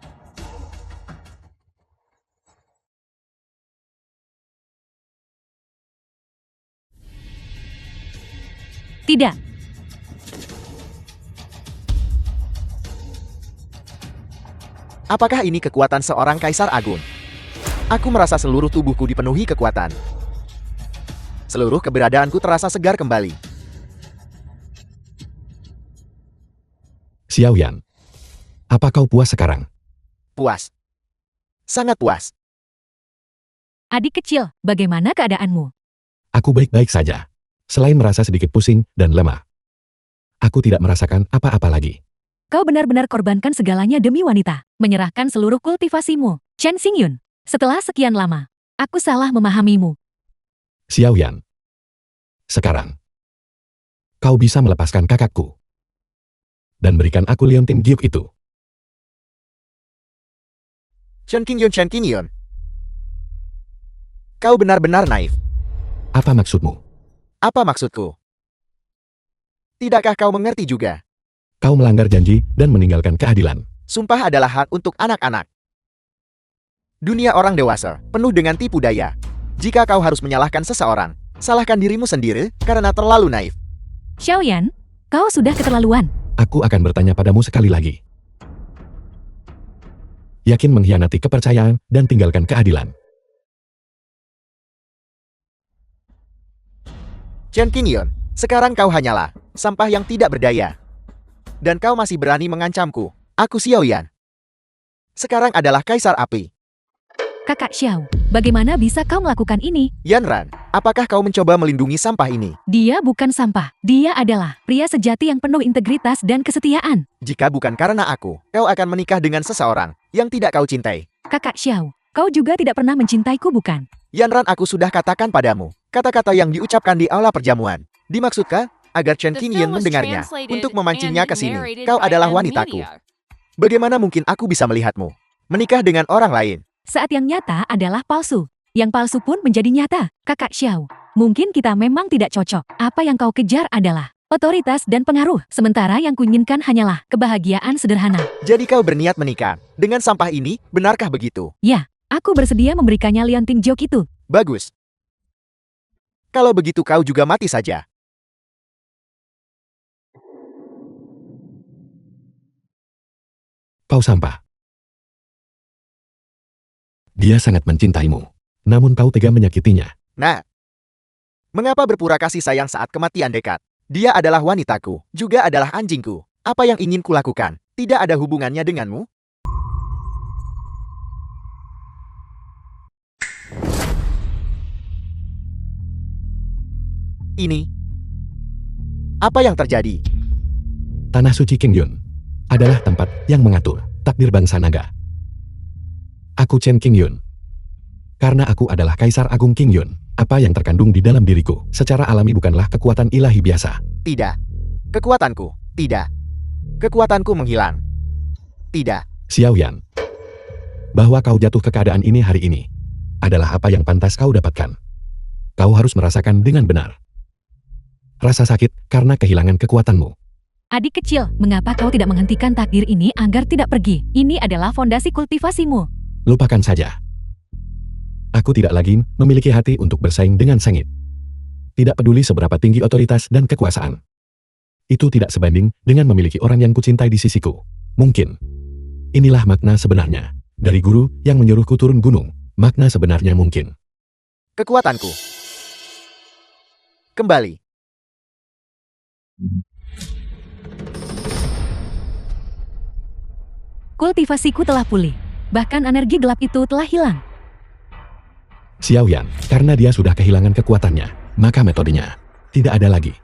B: Tidak.
C: Apakah ini kekuatan seorang kaisar agung? Aku merasa seluruh tubuhku dipenuhi kekuatan. Seluruh keberadaanku terasa segar kembali.
A: Xiaoyan, apa kau puas sekarang?
C: Puas. Sangat puas.
B: Adik kecil, bagaimana keadaanmu?
A: Aku baik-baik saja. Selain merasa sedikit pusing dan lemah. Aku tidak merasakan apa-apa lagi.
B: Kau benar-benar korbankan segalanya demi wanita, menyerahkan seluruh kultivasimu. Chen Xingyun, setelah sekian lama, aku salah memahamimu.
A: Xiaoyan, sekarang, kau bisa melepaskan kakakku. Dan berikan aku liontin giok itu.
C: Chen Qingyan. Kau benar-benar naif.
A: Apa maksudmu?
C: Apa maksudku? Tidakkah kau mengerti juga?
A: Kau melanggar janji dan meninggalkan keadilan.
C: Sumpah adalah hak untuk anak-anak. Dunia orang dewasa, penuh dengan tipu daya. Jika kau harus menyalahkan seseorang, salahkan dirimu sendiri karena terlalu naif.
B: Xiaoyan, kau sudah keterlaluan.
A: Aku akan bertanya padamu sekali lagi. Yakin mengkhianati kepercayaan dan tinggalkan keadilan.
C: Chen Qingyan, sekarang kau hanyalah sampah yang tidak berdaya. Dan kau masih berani mengancamku. Aku Xiaoyan. Sekarang adalah Kaisar Api.
B: Kakak Xiao, bagaimana bisa kau melakukan ini?
C: Yanran, apakah kau mencoba melindungi sampah ini?
B: Dia bukan sampah, dia adalah pria sejati yang penuh integritas dan kesetiaan.
C: Jika bukan karena aku, kau akan menikah dengan seseorang yang tidak kau cintai.
B: Kakak Xiao, kau juga tidak pernah mencintaiku bukan?
C: Yanran, aku sudah katakan padamu, kata-kata yang diucapkan di aula perjamuan. Dimaksudkan agar Chen
D: The
C: Qingyan
D: film was
C: mendengarnya
D: translated
C: untuk memancingnya
D: and
C: ke sini.
D: narrated
C: Kau
D: by
C: adalah
D: M
C: wanitaku.
D: Media.
C: Bagaimana mungkin aku bisa melihatmu menikah dengan orang lain?
B: Saat yang nyata adalah palsu. Yang palsu pun menjadi nyata. Kakak Xiao, mungkin kita memang tidak cocok. Apa yang kau kejar adalah otoritas dan pengaruh. Sementara yang kuinginkan hanyalah kebahagiaan sederhana.
C: Jadi kau berniat menikah dengan sampah ini, benarkah begitu?
B: Ya, aku bersedia memberikannya liontin giok itu.
C: Bagus. Kalau begitu kau juga mati saja.
A: Kau sampah. Dia sangat mencintaimu. Namun kau tega menyakitinya.
C: Nah, mengapa berpura kasih sayang saat kematian dekat? Dia adalah wanitaku, juga adalah anjingku. Apa yang ingin kulakukan? Tidak ada hubungannya denganmu? Ini. Apa yang terjadi?
A: Tanah suci Qingyun adalah tempat yang mengatur takdir bangsa naga. Aku Chen Qingyun. Karena aku adalah Kaisar Agung Qingyun, apa yang terkandung di dalam diriku secara alami bukanlah kekuatan ilahi biasa.
C: Tidak. Kekuatanku. Tidak. Kekuatanku menghilang. Tidak.
A: Xiaoyan, bahwa kau jatuh ke keadaan ini hari ini adalah apa yang pantas kau dapatkan. Kau harus merasakan dengan benar rasa sakit karena kehilangan kekuatanmu.
B: Adik kecil, mengapa kau tidak menghentikan takdir ini agar tidak pergi? Ini adalah fondasi kultivasimu.
A: Lupakan saja. Aku tidak lagi memiliki hati untuk bersaing dengan sengit. Tidak peduli seberapa tinggi otoritas dan kekuasaan. Itu tidak sebanding dengan memiliki orang yang kucintai di sisiku. Mungkin. Inilah makna sebenarnya. Dari guru yang menyuruhku turun gunung. Makna sebenarnya mungkin.
C: Kekuatanku. Kembali.
B: Kultivasiku telah pulih. Bahkan energi gelap itu telah hilang.
A: Xiaoyan, karena dia sudah kehilangan kekuatannya, maka metodenya tidak ada lagi.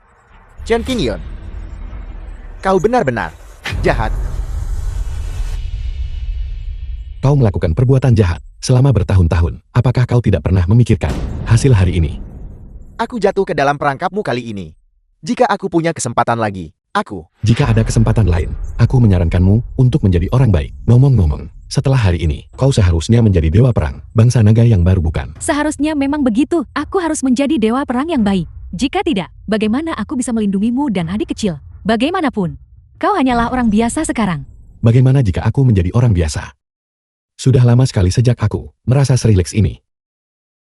C: Chen Qingyan. Kau benar-benar jahat.
A: Kau melakukan perbuatan jahat selama bertahun-tahun. Apakah kau tidak pernah memikirkan hasil hari ini?
C: Aku jatuh ke dalam perangkapmu kali ini. Jika aku punya kesempatan lagi, aku
A: Jika ada kesempatan lain, aku menyarankanmu untuk menjadi orang baik. Ngomong-ngomong, Setelah hari ini, kau seharusnya menjadi dewa perang, bangsa naga yang baru bukan.
B: Seharusnya memang begitu. Aku harus menjadi dewa perang yang baik. Jika tidak, bagaimana aku bisa melindungimu dan adik kecil? Bagaimanapun, kau hanyalah orang biasa sekarang.
A: Bagaimana jika aku menjadi orang biasa? Sudah lama sekali sejak aku merasa serileks ini.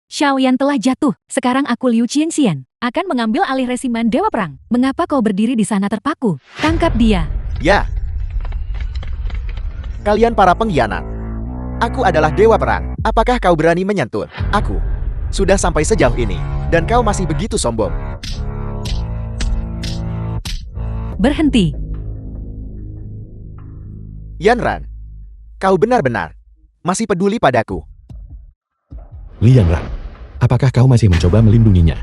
B: Xiaoyan telah jatuh. Sekarang aku Liu Qianxian akan mengambil alih resimen dewa perang. Mengapa kau berdiri di sana terpaku? Tangkap dia.
C: Ya. Kalian para pengkhianat. Aku adalah dewa perang. Apakah kau berani menyentuh aku? Sudah sampai sejauh ini, dan kau masih begitu sombong.
B: Berhenti.
C: Yanran, kau benar-benar masih peduli padaku.
A: Lianran, apakah kau masih mencoba melindunginya?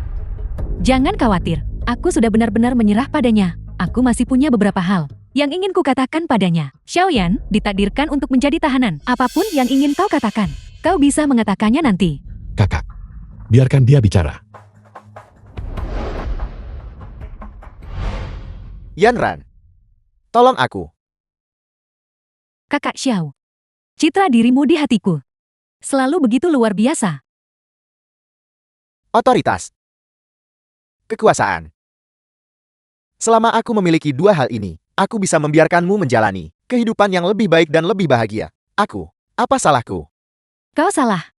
B: Jangan khawatir. Aku sudah benar-benar menyerah padanya. Aku masih punya beberapa hal yang ingin kukatakan padanya. Xiaoyan ditakdirkan untuk menjadi tahanan. Apapun yang ingin kau katakan, kau bisa mengatakannya nanti.
A: Kakak, biarkan dia bicara.
C: Yanran, tolong aku.
B: Kakak Xiao, citra dirimu di hatiku selalu begitu luar biasa.
C: Otoritas. Kekuasaan. Selama aku memiliki dua hal ini, aku bisa membiarkanmu menjalani kehidupan yang lebih baik dan lebih bahagia. Apa salahku?
B: Kau salah.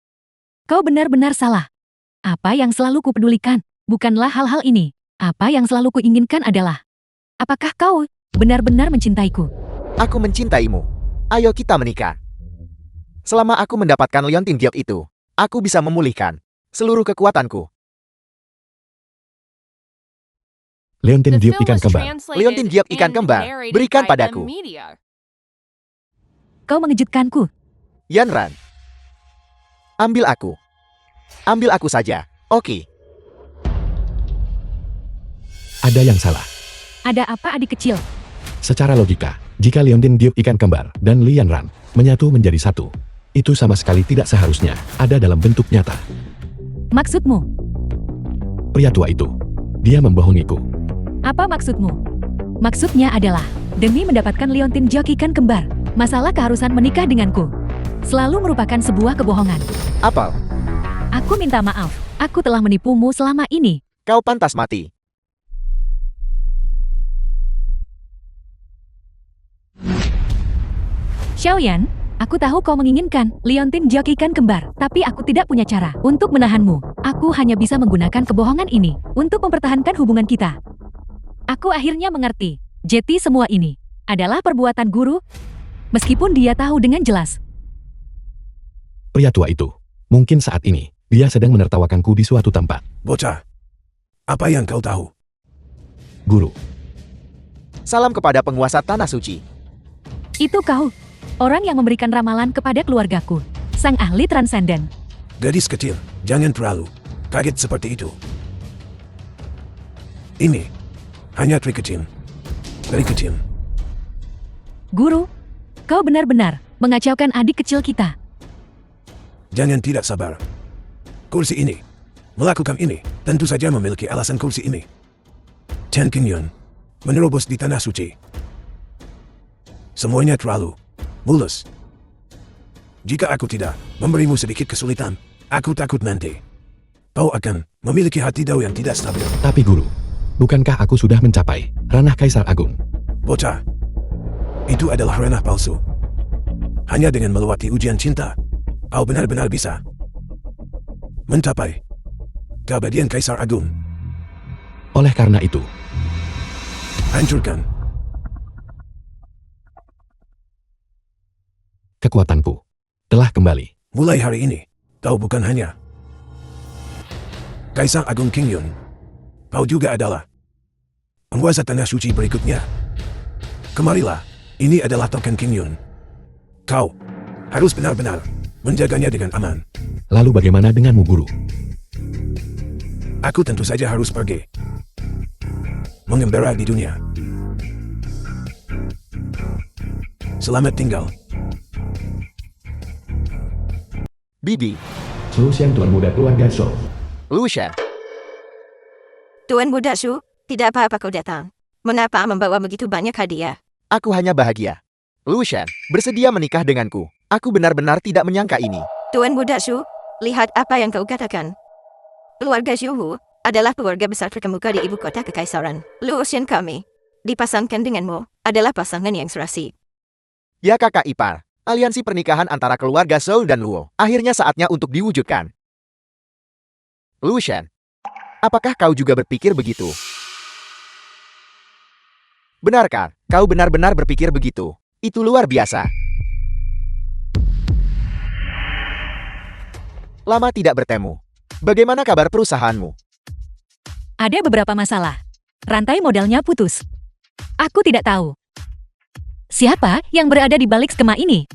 B: Kau benar-benar salah. Apa yang selalu kupedulikan bukanlah hal-hal ini. Apa yang selalu kuinginkan adalah, apakah kau benar-benar mencintaiku?
C: Aku mencintaimu. Ayo kita menikah. Selama aku mendapatkan Leontin Giok itu, aku bisa memulihkan seluruh kekuatanku.
A: Leontin
D: The
A: Giok
D: film
A: ikan
D: was
A: kembar.
D: translated
C: Leontin Giok ikan
D: and
C: kembar.
D: narrated
C: Berikan
D: by
C: padaku.
D: M Media.
B: Kau mengejutkanku.
C: Yanran, ambil aku. Ambil aku saja. Oke.
A: Ada yang salah.
B: Ada apa adik kecil?
A: Secara logika, jika Leontin Giok ikan kembar dan Lianran menyatu menjadi satu, itu sama sekali tidak seharusnya ada dalam bentuk nyata.
B: Maksudmu?
A: Pria tua itu, dia membohongiku.
B: Apa maksudmu? Maksudnya adalah, demi mendapatkan Leontin Giok ikan kembar, masalah keharusan menikah denganku selalu merupakan sebuah kebohongan.
C: Apel,
B: Aku minta maaf, aku telah menipumu selama ini.
C: kau pantas mati.
B: Xiaoyan, aku tahu kau menginginkan Leontin Giok ikan kembar, tapi aku tidak punya cara untuk menahanmu. Aku hanya bisa menggunakan kebohongan ini untuk mempertahankan hubungan kita. Aku akhirnya mengerti, Jeti semua ini adalah perbuatan guru, meskipun dia tahu dengan jelas.
A: Pria tua itu, mungkin saat ini, dia sedang menertawakanku di suatu tempat.
F: Bocah, apa yang kau tahu?
A: Guru,
C: Salam kepada penguasa Tanah Suci.
B: Itu kau, orang yang memberikan ramalan kepada keluargaku, sang ahli transenden.
F: Gadis kecil, jangan terlalu kaget seperti itu. Ini hanya trik kecil. Dari kecil.
B: Guru, kau benar-benar mengacaukan adik kecil kita.
F: Jangan tidak sabar. Kursi ini, melakukan ini, tentu saja memiliki alasan kursi ini. Chen Qingyun, menerobos di Tanah Suci. Semuanya terlalu mulus. Jika aku tidak memberimu sedikit kesulitan, aku takut nanti kau akan memiliki hati dao yang tidak stabil.
A: tapi guru, bukankah aku sudah mencapai ranah Kaisar Agung?
F: Bocah, itu adalah ranah palsu. Hanya dengan melewati ujian cinta, kau benar-benar bisa mencapai keabadian Kaisar Agung.
A: Oleh karena itu,
F: Hancurkan
A: kekuatanku telah kembali.
F: mulai hari ini. Kau bukan hanya Kaisar Agung Qingyun. Kau juga adalah penguasa Tanah Suci berikutnya. Kemarilah, ini adalah token Qingyun. Kau harus benar-benar menjaganya dengan aman.
A: Lalu bagaimana denganmu guru?
F: Aku tentu saja harus pergi mengembara di dunia. Selamat tinggal.
C: Bibi,
A: Lucian Tuan Muda Keluarga Shou.
C: Lucian,
E: Tuan Muda Shu, tidak apa-apa kau datang. Mengapa membawa begitu banyak hadiah?
C: aku hanya bahagia. Lucian, bersedia menikah denganku. Aku benar-benar tidak menyangka ini.
E: Tuan Muda Shu, lihat apa yang kau katakan. Keluarga Shu Hu adalah keluarga besar terkemuka di ibu kota kekaisaran. Luoxian kami, dipasangkan denganmu, adalah pasangan yang serasi.
C: Ya kakak ipar, aliansi pernikahan antara keluarga Zhou dan Luo, akhirnya saatnya untuk diwujudkan. Lucian, apakah kau juga berpikir begitu? Benarkah, kau benar-benar berpikir begitu? Itu luar biasa. Lama tidak bertemu. Bagaimana kabar perusahaanmu?
B: Ada beberapa masalah. Rantai modalnya putus. Aku tidak tahu. Siapa yang berada di balik skema ini?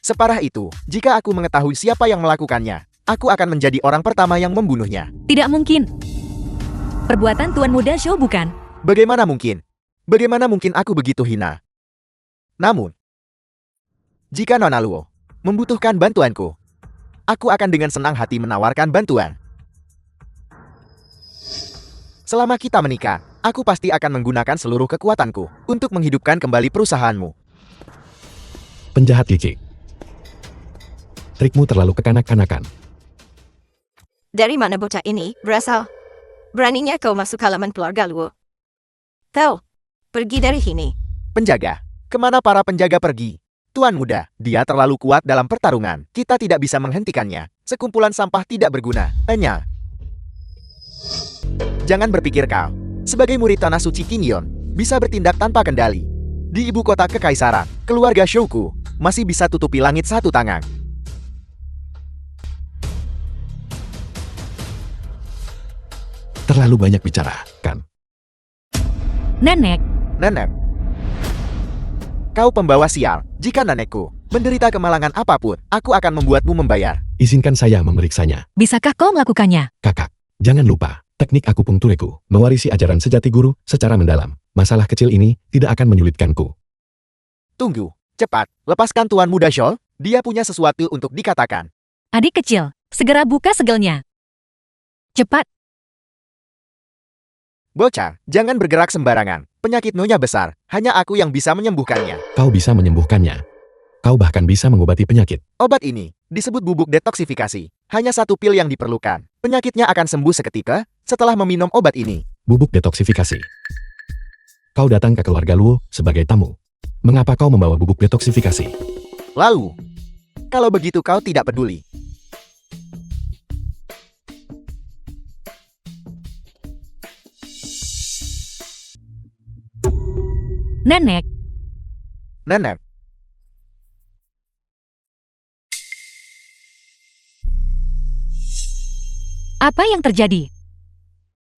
C: Separah itu, jika aku mengetahui siapa yang melakukannya, aku akan menjadi orang pertama yang membunuhnya.
B: Tidak mungkin. Perbuatan Tuan Muda Zhou bukan?
C: Bagaimana mungkin? Bagaimana mungkin aku begitu hina? Namun, jika Nona Luo membutuhkan bantuanku, aku akan dengan senang hati menawarkan bantuan. Selama kita menikah, aku pasti akan menggunakan seluruh kekuatanku untuk menghidupkan kembali perusahaanmu.
A: Penjahat licik. Trikmu terlalu kekanak-kanakan.
E: Dari mana bocah ini berasal? Beraninya kau masuk halaman keluarga Luo. Kau, pergi dari sini.
C: Penjaga, kemana para penjaga pergi? Tuan Muda, dia terlalu kuat dalam pertarungan. Kita tidak bisa menghentikannya. Sekumpulan sampah tidak berguna. Hanya. Jangan berpikir kau, sebagai murid tanah suci Qingyan, bisa bertindak tanpa kendali. Di ibu kota kekaisaran, keluarga Shouku masih bisa tutupi langit satu tangan.
A: Terlalu banyak bicara, kan?
B: Nenek,
C: Nenek, kau pembawa sial. Jika nenekku menderita kemalangan apapun, aku akan membuatmu membayar.
A: Izinkan saya memeriksanya.
B: bisakah kau melakukannya?
A: Kakak, jangan lupa, teknik akupunkturku mewarisi ajaran sejati guru secara mendalam. Masalah kecil ini tidak akan menyulitkanku.
C: Tunggu, cepat, lepaskan Tuan Muda Zhou. Dia punya sesuatu untuk dikatakan.
B: Adik kecil, segera buka segelnya. Cepat,
C: Bocah, jangan bergerak sembarangan. Penyakit Nyonya besar, hanya aku yang bisa menyembuhkannya.
A: Kau bisa menyembuhkannya. Kau bahkan bisa mengobati penyakit.
C: Obat ini disebut bubuk detoksifikasi. Hanya satu pil yang diperlukan. Penyakitnya akan sembuh seketika setelah meminum obat ini.
A: Bubuk detoksifikasi. Kau datang ke keluarga Luo sebagai tamu. Mengapa kau membawa bubuk detoksifikasi?
C: Lalu, kalau begitu kau tidak peduli.
B: nenek,
C: Nenek,
B: apa yang terjadi?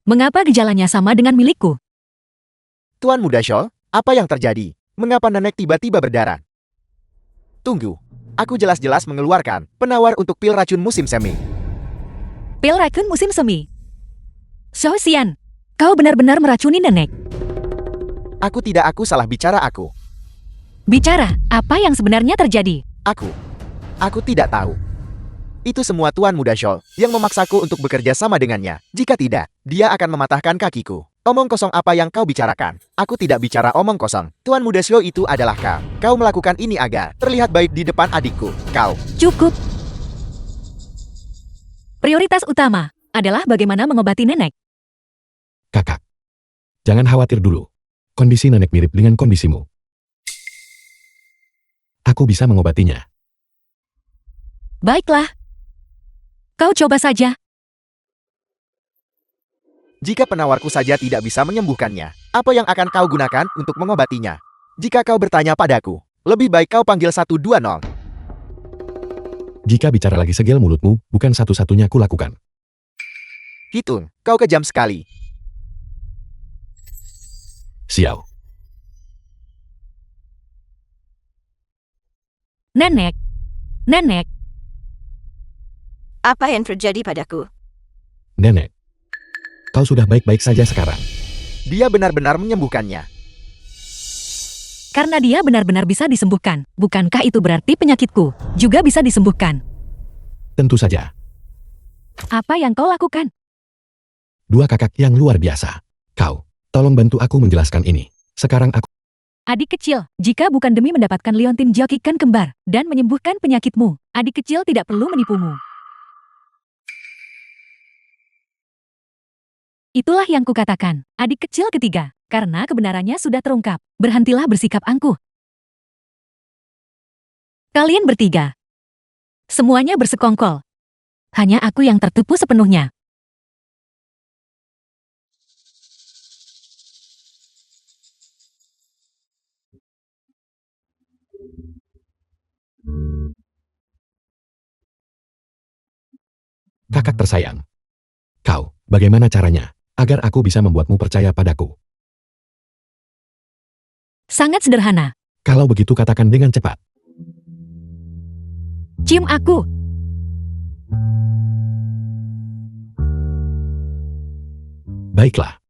B: Mengapa gejalanya sama dengan milikku?
C: Tuan Muda Zhou, apa yang terjadi? Mengapa nenek tiba-tiba berdarah? Tunggu, aku jelas-jelas mengeluarkan penawar untuk pil racun musim semi.
B: Pil racun musim semi. Zhou Xian, kau benar-benar meracuni nenek.
C: Aku salah bicara aku.
B: Bicara, apa yang sebenarnya terjadi?
C: Aku tidak tahu. Itu semua Tuan Muda Zhou yang memaksaku untuk bekerja sama dengannya. Jika tidak, dia akan mematahkan kakiku. Omong kosong apa yang kau bicarakan? Aku tidak bicara omong kosong. Tuan Muda Zhou itu adalah kau. Kau melakukan ini agar terlihat baik di depan adikku. Kau.
B: Cukup. Prioritas utama adalah bagaimana mengobati nenek.
A: Kakak, jangan khawatir dulu. Kondisi nenek mirip dengan kondisimu. Aku bisa mengobatinya.
B: Baiklah. Kau coba saja.
C: Jika penawarku saja tidak bisa menyembuhkannya, apa yang akan kau gunakan untuk mengobatinya? Jika kau bertanya padaku, lebih baik kau panggil 120.
A: Jika bicara lagi segel mulutmu, bukan satu-satunya kulakukan.
C: Hitung, kau kejam sekali.
A: Xiao,
B: Nenek. Nenek,
E: Apa yang terjadi padaku?
A: nenek. Kau sudah baik-baik saja sekarang.
C: Dia benar-benar menyembuhkannya.
B: karena dia benar-benar bisa disembuhkan. Bukankah itu berarti penyakitku juga bisa disembuhkan?
A: Tentu saja.
B: Apa yang kau lakukan?
A: Dua kakak yang luar biasa. Kau, tolong bantu aku menjelaskan ini. Sekarang aku
B: Adik kecil, jika bukan demi mendapatkan liontin jokikan kembar dan menyembuhkan penyakitmu, adik kecil tidak perlu menipumu. Itulah yang kukatakan, adik kecil ketiga, karena kebenarannya sudah terungkap. Berhentilah bersikap angkuh. Kalian bertiga. Semuanya bersekongkol. Hanya aku yang tertipu sepenuhnya.
A: Kakak tersayang. Kau, bagaimana caranya agar aku bisa membuatmu percaya padaku?
B: Sangat sederhana.
A: Kalau begitu katakan dengan cepat.
B: Cium aku.
A: Baiklah.